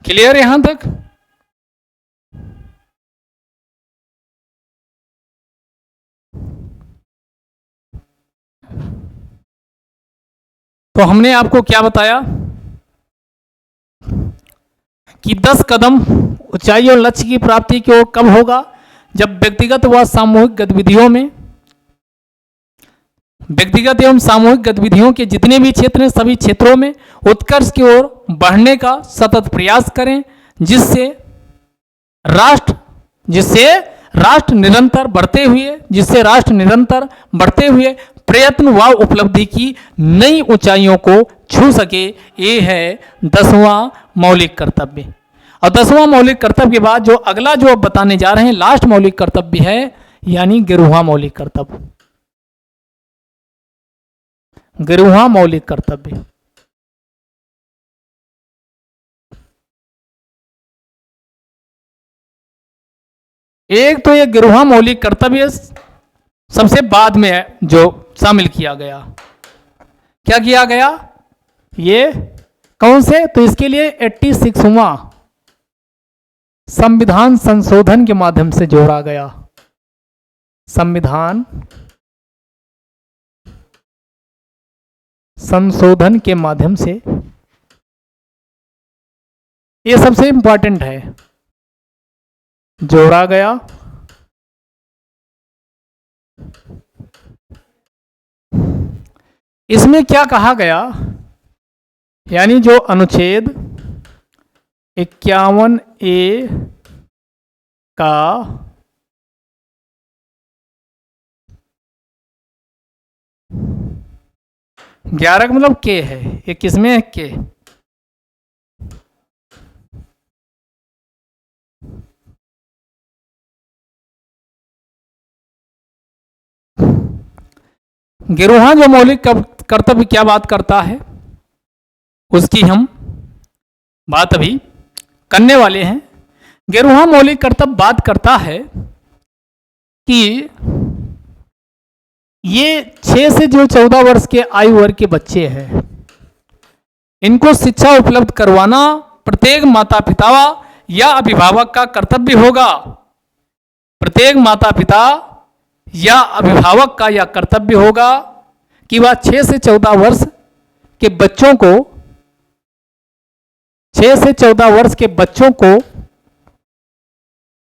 क्लियर यहां तक? तो हमने आपको क्या बताया कि 10 कदम ऊंचाई और लक्ष्य की प्राप्ति की ओर कब होगा? जब व्यक्तिगत व सामूहिक गतिविधियों में, व्यक्तिगत एवं सामूहिक गतिविधियों के जितने भी क्षेत्र हैं सभी क्षेत्रों में उत्कर्ष की ओर बढ़ने का सतत प्रयास करें, जिससे राष्ट्र निरंतर बढ़ते हुए, जिससे राष्ट्र निरंतर बढ़ते हुए प्रयत्न व उपलब्धि की नई ऊंचाइयों को छू सके। ये है 10वां मौलिक कर्तव्य। और 10वां मौलिक कर्तव्य के बाद जो अगला जो अब बताने जा रहे हैं लास्ट मौलिक कर्तव्य है, यानी 11वां मौलिक कर्तव्य। 11वां मौलिक कर्तव्य एक तो ये 11वां मौलिक कर्तव्य सबसे बाद में जो शामिल किया गया। क्या किया गया? ये कौन से? तो इसके लिए 86वां संविधान संशोधन के माध्यम से जोड़ा गया। संविधान संशोधन के माध्यम से, ये सबसे इंपॉर्टेंट है, जोड़ा गया इसमें क्या कहा गया, यानी जो अनुच्छेद 51A का ग्यारह मतलब के है, ये किसमें है के, गिरोहा जो मौलिक कर्तव्य क्या बात करता है उसकी हम बात अभी करने वाले हैं। गिरोहा मौलिक कर्तव्य बात करता है कि ये 6 से जो 14 वर्ष के आयु वर्ग के बच्चे हैं, इनको शिक्षा उपलब्ध करवाना प्रत्येक माता पिता या अभिभावक का कर्तव्य होगा। प्रत्येक माता पिता या अभिभावक का यह कर्तव्य होगा कि वह 6 से 14 वर्ष के बच्चों को 6 से 14 वर्ष के बच्चों को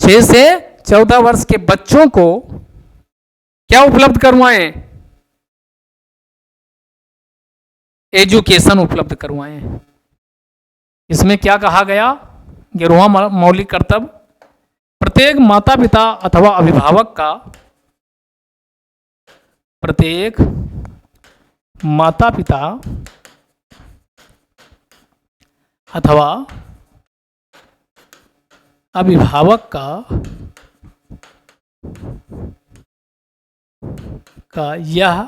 6 से 14 वर्ष के बच्चों को क्या उपलब्ध करवाएं, एजुकेशन उपलब्ध करवाएं। इसमें क्या कहा गया, गिरोहा मौलिक कर्तव्य प्रत्येक माता पिता अथवा अभिभावक का, प्रत्येक माता पिता अथवा अभिभावक का यह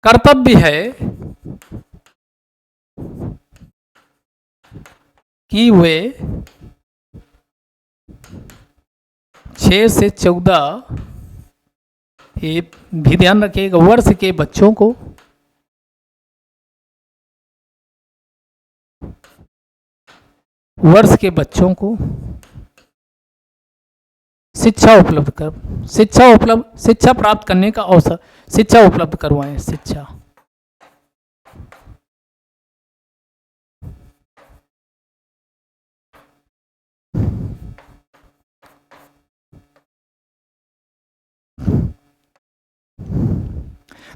कर्तव्य है कि वे 6 से 14, ये भी ध्यान रखिएगा, वर्ष के बच्चों को शिक्षा प्राप्त करने का अवसर, शिक्षा उपलब्ध करवाएं। शिक्षा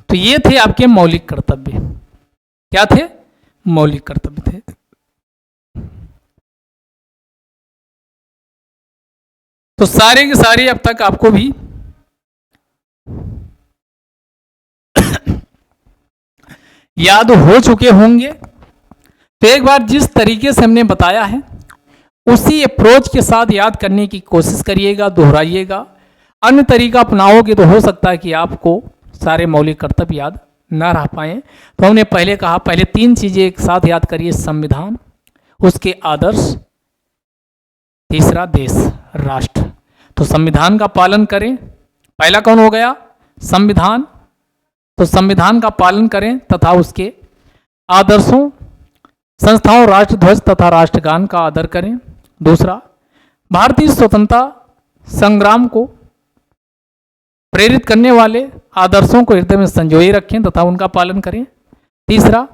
तो ये थे आपके मौलिक कर्तव्य। क्या थे? मौलिक कर्तव्य थे। तो सारे के सारे अब तक आपको भी याद हो चुके होंगे। तो एक बार जिस तरीके से हमने बताया है उसी अप्रोच के साथ याद करने की कोशिश करिएगा, दोहराइएगा। अन्य तरीका अपनाओगे तो हो सकता है कि आपको सारे मौलिक कर्तव्य याद ना रह पाए। तो हमने पहले कहा, पहले 3 चीजें एक साथ याद करिए, संविधान, उसके आदर्श, तीसरा देश राष्ट्र। तो संविधान का पालन करें, पहला कौन हो गया? संविधान। तो संविधान का पालन करें तथा उसके आदर्शों, संस्थाओं, राष्ट्रध्वज तथा राष्ट्रगान का आदर करें। दूसरा, भारतीय स्वतंत्रता संग्राम को प्रेरित करने वाले आदर्शों को हृदय में संजोए रखें तथा उनका पालन करें। तीसरा,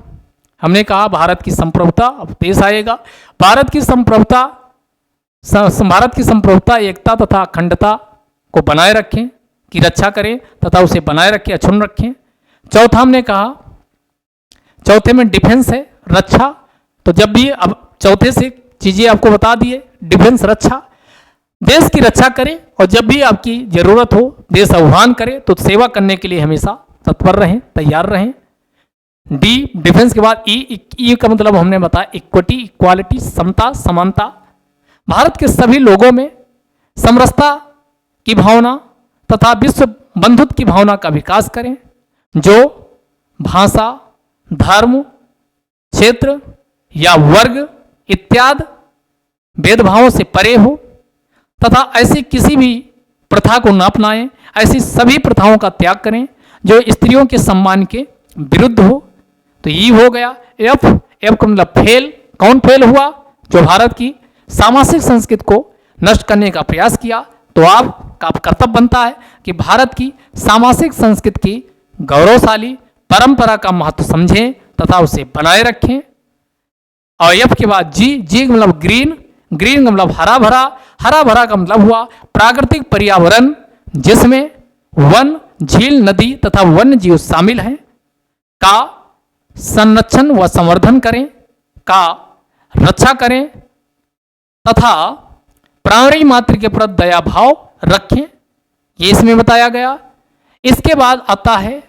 हमने कहा भारत की संप्रभुता, अब देश आएगा, भारत की संप्रभुता, एकता तथा अखंडता को बनाए रखें, की रक्षा करें तथा उसे बनाए रखें, अक्षुण्ण रखें। चौथा हमने कहा, चौथे में डिफेंस है, रक्षा। तो जब भी, अब चौथे से चीजें आपको बता दिए, डिफेंस, रक्षा, देश की रक्षा करें और जब भी आपकी जरूरत हो, देश आह्वान करे तो सेवा करने के लिए हमेशा तत्पर रहें, तैयार रहें। डी, डिफेंस के बाद ई का मतलब हमने बताया इक्विटी, इक्वालिटी, समता, समानता। भारत के सभी लोगों में समरसता की भावना तथा विश्व बंधुत्व की भावना का विकास करें, जो भाषा, धर्म, क्षेत्र या वर्ग इत्यादि भेदभावों से परे हो तथा ऐसी किसी भी प्रथा को न अपनाएं। ऐसी सभी प्रथाओं का त्याग करें जो स्त्रियों के सम्मान के विरुद्ध हो। तो ये हो गया एफ का मतलब फेल। कौन फेल हुआ? जो भारत की सामाजिक संस्कृति को नष्ट करने का प्रयास किया। तो आपका कर्तव्य बनता है कि भारत की सामाजिक संस्कृति की गौरवशाली परंपरा का महत्व समझें तथा उसे बनाए रखें। और एफ के बाद जी, जी का मतलब ग्रीन, ग्रीन का मतलब हरा भरा, हरा भरा का मतलब हुआ प्राकृतिक पर्यावरण जिसमें वन, झील, नदी तथा वन्य जीव शामिल हैं, का संरक्षण व संवर्धन करें, का रक्षा करें तथा प्राणी मात्र के प्रति दया भाव रखें, ये इसमें बताया गया। इसके बाद आता है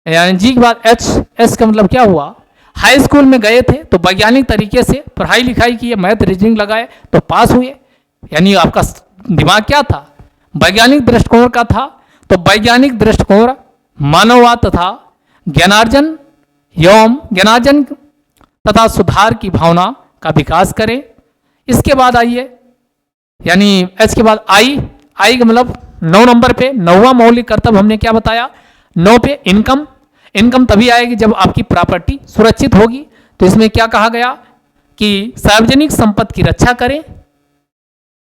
यानी जी के बाद एच, एस का मतलब क्या हुआ, हाई स्कूल में गए थे तो वैज्ञानिक तरीके से पढ़ाई लिखाई की, मैथ रीजनिंग लगाए तो पास हुए, यानी आपका दिमाग क्या था, वैज्ञानिक दृष्टिकोण का था। तो वैज्ञानिक दृष्टिकोण मानववाद तथा ज्ञानार्जन तथा सुधार की भावना का विकास करें। इसके बाद आइए यानी एच के बाद आई, आई का मतलब 9 नंबर पे 9वां मौलिक कर्तव्य हमने क्या बताया, 9 पे इनकम, इनकम तभी आएगी जब आपकी प्रॉपर्टी सुरक्षित होगी। तो इसमें क्या कहा गया कि सार्वजनिक संपत्ति की रक्षा करें,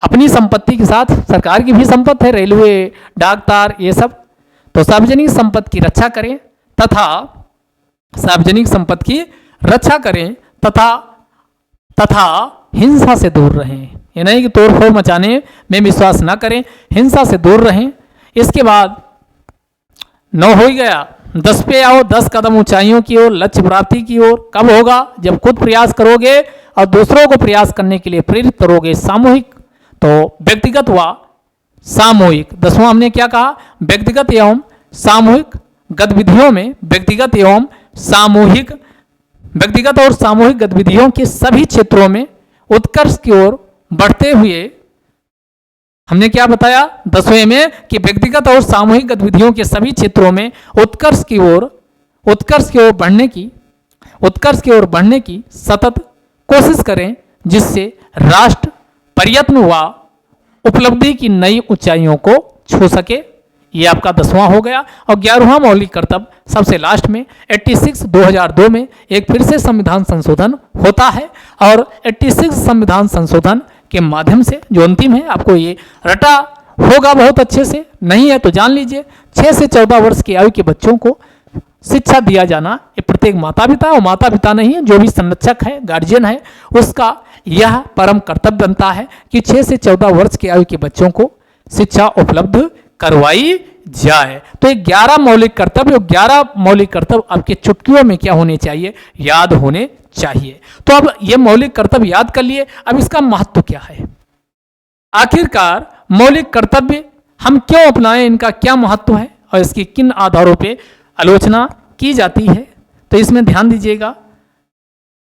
अपनी संपत्ति के साथ सरकार की भी संपत्ति है, रेलवे, डाक तार, ये सब, तो सार्वजनिक संपत्ति की रक्षा करें तथा सार्वजनिक संपत्ति की रक्षा करें तथा हिंसा से दूर रहें। ये नहीं कि तोड़फोड़ मचाने में विश्वास ना करें, हिंसा से दूर रहें। इसके बाद 9 हो ही गया, 10 पे आओ, 10 कदम ऊंचाइयों की ओर, लक्ष्य प्राप्ति की ओर। कब होगा, जब खुद प्रयास करोगे और दूसरों को प्रयास करने के लिए प्रेरित करोगे। सामूहिक, तो व्यक्तिगत व सामूहिक, 10वां हमने क्या कहा, व्यक्तिगत एवं सामूहिक गतिविधियों में, व्यक्तिगत और सामूहिक गतिविधियों के सभी क्षेत्रों में उत्कर्ष की ओर बढ़ते हुए, हमने क्या बताया 10वें में कि व्यक्तिगत और सामूहिक गतिविधियों के सभी क्षेत्रों में उत्कर्ष की ओर बढ़ने की सतत कोशिश करें, जिससे राष्ट्र प्रयत्न व उपलब्धि की नई ऊंचाइयों को छू सके। ये आपका 10वां हो गया। और 11वां मौलिक कर्तव्य सबसे लास्ट में 86 2002 में एक फिर से संविधान संशोधन होता है, और 86 संविधान संशोधन के माध्यम से जो अंतिम है, आपको ये रटा होगा बहुत अच्छे से, नहीं है तो जान लीजिए, 6 से 14 वर्ष की आयु के बच्चों को शिक्षा दिया जाना ये प्रत्येक माता पिता, और माता पिता नहीं है जो भी संरक्षक है, गार्जियन है, उसका यह परम कर्तव्य बनता है कि 6 से 14 वर्ष की आयु के बच्चों को शिक्षा उपलब्ध करवाई जाए। तो ये 11 मौलिक कर्तव्य, 11 मौलिक कर्तव्य आपके चुटकियों में क्या होने चाहिए, याद होने चाहिए। तो अब ये मौलिक कर्तव्य याद कर लिए, अब इसका महत्व क्या है, आखिरकार मौलिक कर्तव्य हम क्यों अपनाएं, इनका क्या महत्व है और इसकी किन आधारों पे आलोचना की जाती है। तो इसमें ध्यान दीजिएगा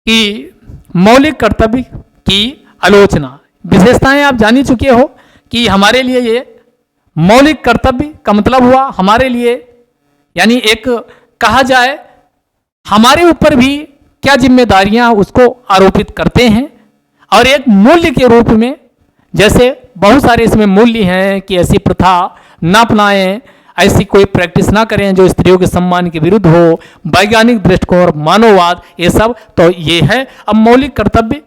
कि मौलिक कर्तव्य की आलोचना विशेषताएं आप जान ही चुके हो कि हमारे लिए ये मौलिक कर्तव्य का मतलब हुआ हमारे लिए, यानी एक कहा जाए हमारे ऊपर भी क्या जिम्मेदारियां उसको आरोपित करते हैं, और एक मूल्य के रूप में, जैसे बहुत सारे इसमें मूल्य हैं कि ऐसी प्रथा ना अपनाएं, ऐसी कोई प्रैक्टिस ना करें जो स्त्रियों के सम्मान के विरुद्ध हो, वैज्ञानिक दृष्टिकोण, मानववाद, ये सब तो ये है। अब मौलिक कर्तव्य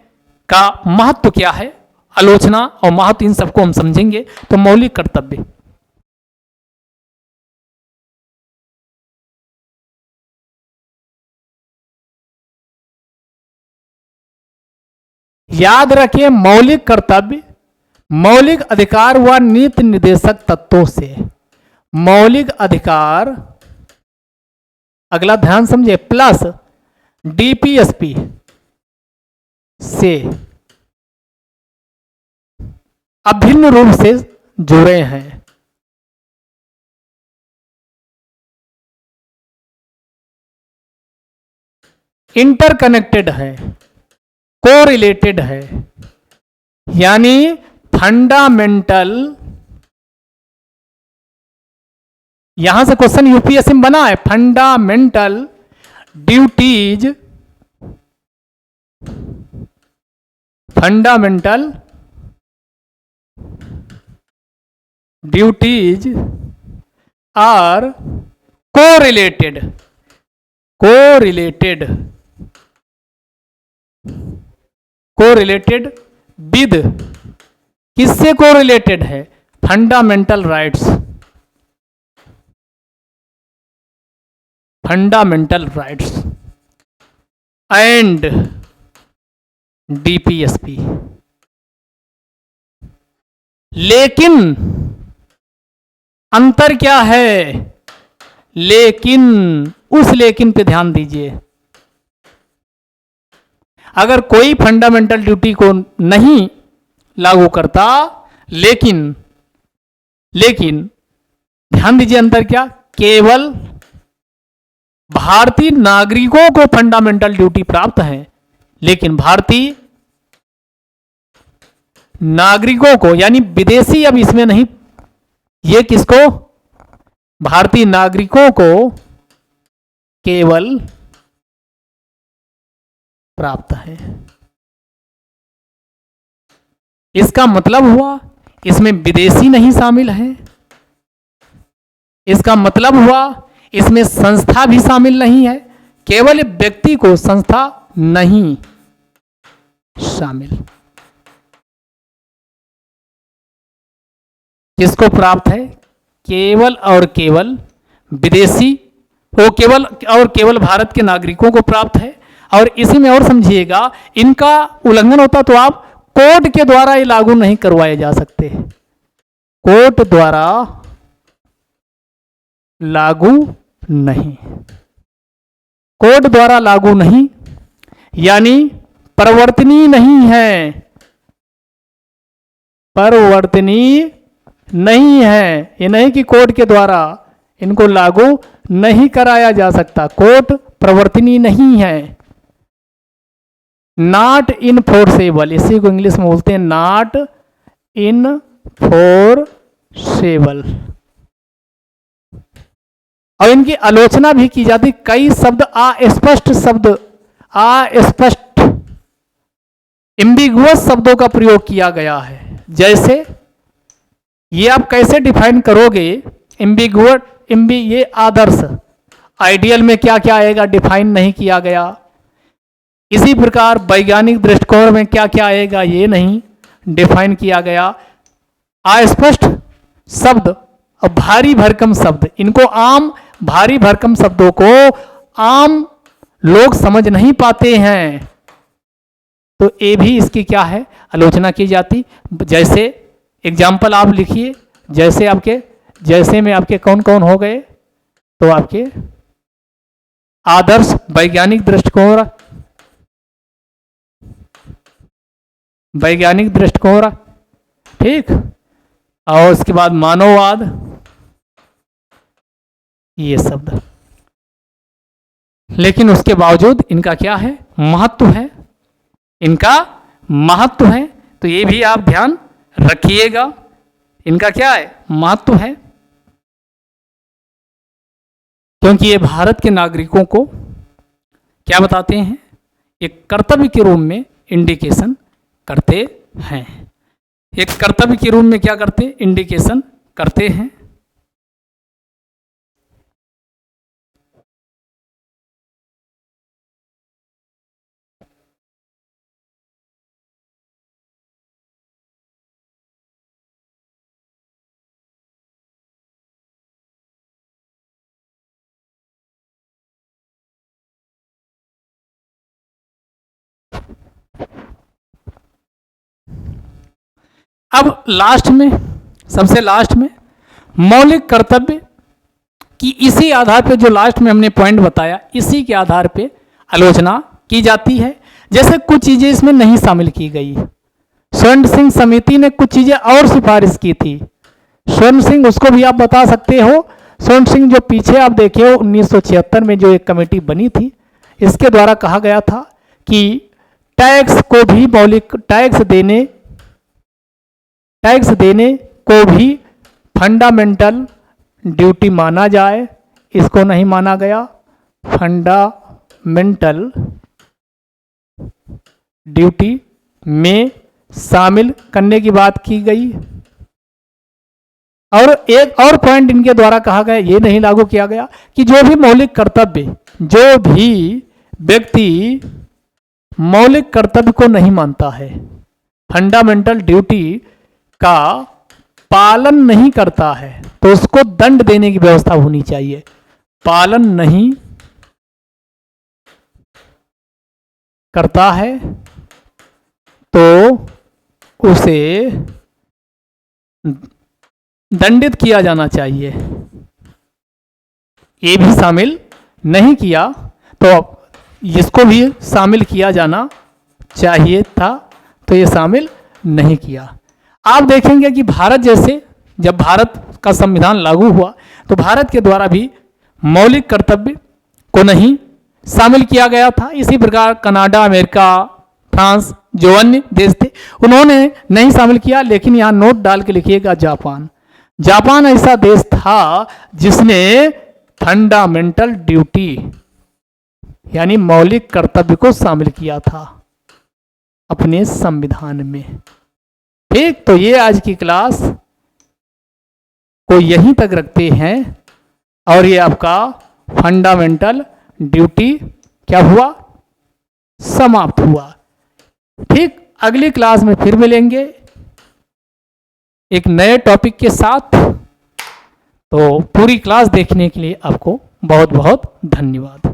का महत्व क्या है, आलोचना और महत्व, इन सबको हम समझेंगे। तो मौलिक कर्तव्य, याद रखिए मौलिक कर्तव्य मौलिक अधिकार व नीति निर्देशक तत्वों से, मौलिक अधिकार, अगला ध्यान समझे, प्लस डीपीएसपी से अभिन्न रूप से जुड़े हैं। इंटरकनेक्टेड है, कोरिलेटेड है, यानी फंडामेंटल, यहां से क्वेश्चन यूपीएससी में बना है, fundamental duties, fundamental duties are correlated, correlated, correlated with, किससे कोरिलेटेड है, fundamental rights, fundamental rights and DPSP. लेकिन अंतर क्या है? लेकिन, उस लेकिन पे ध्यान दीजिए। अगर कोई फंडामेंटल ड्यूटी को नहीं लागू करता, लेकिन ध्यान दीजिए अंतर क्या? केवल भारतीय नागरिकों को फंडामेंटल ड्यूटी प्राप्त है, लेकिन भारतीय नागरिकों को, यानी विदेशी अब इसमें नहीं, ये किसको? भारतीय नागरिकों को केवल प्राप्त है। इसका मतलब हुआ इसमें विदेशी नहीं शामिल है। इसका मतलब हुआ इसमें संस्था भी शामिल नहीं है। केवल व्यक्ति को, संस्था नहीं शामिल। किसको प्राप्त है? केवल और केवल विदेशी वो, केवल और केवल भारत के नागरिकों को प्राप्त है। और इसी में और समझिएगा, इनका उल्लंघन होता तो आप कोर्ट के द्वारा ये लागू नहीं करवाए जा सकते। कोर्ट द्वारा लागू नहीं, कोर्ट द्वारा लागू नहीं, यानी परिवर्तनीय नहीं है, परिवर्तनीय नहीं है। ये नहीं कि कोर्ट के द्वारा इनको लागू नहीं कराया जा सकता, कोर्ट परिवर्तनीय नहीं है। नॉट इनफोर्सेबल, इसी को इंग्लिश में बोलते हैं नॉट इनफोर्सेबल। और इनकी आलोचना भी की जाती। कई शब्द अस्पष्ट एम्बिगुअस शब्दों का प्रयोग किया गया है। जैसे ये आप कैसे डिफाइन करोगे? एम्बिगुअस, ये आदर्श, आइडियल में क्या क्या आएगा डिफाइन नहीं किया गया। इसी प्रकार वैज्ञानिक दृष्टिकोण में क्या क्या आएगा ये नहीं डिफाइन किया गया। अस्पष्ट शब्द और भारी भरकम शब्द, इनको आम भारी भरकम शब्दों को आम लोग समझ नहीं पाते हैं, तो ये भी इसकी क्या है? आलोचना की जाती। जैसे एग्जाम्पल आप लिखिए, जैसे में आपके कौन कौन हो गए? तो आपके आदर्श, वैज्ञानिक दृष्टिकोण, ठीक, और उसके बाद मानववाद, ये शब्द। लेकिन उसके बावजूद इनका क्या है? महत्व है, इनका महत्व है। तो ये भी आप ध्यान रखिएगा, इनका क्या है? महत्व है। क्योंकि ये भारत के नागरिकों को क्या बताते हैं? एक कर्तव्य के रूप में इंडिकेशन करते हैं। एक कर्तव्य के रूप में क्या करते? इंडिकेशन करते हैं। अब लास्ट में, सबसे लास्ट में मौलिक कर्तव्य की इसी आधार पे, जो लास्ट में हमने पॉइंट बताया, इसी के आधार पे आलोचना की जाती है। जैसे कुछ चीजें इसमें नहीं शामिल की गई। स्वर्ण सिंह समिति ने कुछ चीजें और सिफारिश की थी। स्वर्ण सिंह, उसको भी आप बता सकते हो। स्वर्ण सिंह जो पीछे आप देखे हो 1976 में जो एक कमेटी बनी थी, इसके द्वारा कहा गया था कि टैक्स को भी मौलिक, टैक्स देने को भी फंडामेंटल ड्यूटी माना जाए। इसको नहीं माना गया, फंडामेंटल ड्यूटी में शामिल करने की बात की गई। और एक और पॉइंट इनके द्वारा कहा गया, ये नहीं लागू किया गया कि जो भी मौलिक कर्तव्य, जो भी व्यक्ति मौलिक कर्तव्य को नहीं मानता है, फंडामेंटल ड्यूटी का पालन नहीं करता है, तो उसको दंड देने की व्यवस्था होनी चाहिए। पालन नहीं करता है तो उसे दंडित किया जाना चाहिए। ये भी शामिल नहीं किया तो इसको भी शामिल किया जाना चाहिए था, तो ये शामिल नहीं किया। आप देखेंगे कि भारत जैसे, जब भारत का संविधान लागू हुआ तो भारत के द्वारा भी मौलिक कर्तव्य को नहीं शामिल किया गया था। इसी प्रकार कनाडा, अमेरिका, फ्रांस, जो अन्य देश थे उन्होंने नहीं शामिल किया। लेकिन यहाँ नोट डाल के लिखिएगा जापान। जापान ऐसा देश था जिसने फंडामेंटल ड्यूटी यानी मौलिक कर्तव्य को शामिल किया था अपने संविधान में। ठीक, तो ये आज की क्लास को यहीं तक रखते हैं और ये आपका फंडामेंटल ड्यूटी क्या हुआ, समाप्त हुआ। ठीक, अगली क्लास में फिर मिलेंगे एक नए टॉपिक के साथ। तो पूरी क्लास देखने के लिए आपको बहुत बहुत धन्यवाद।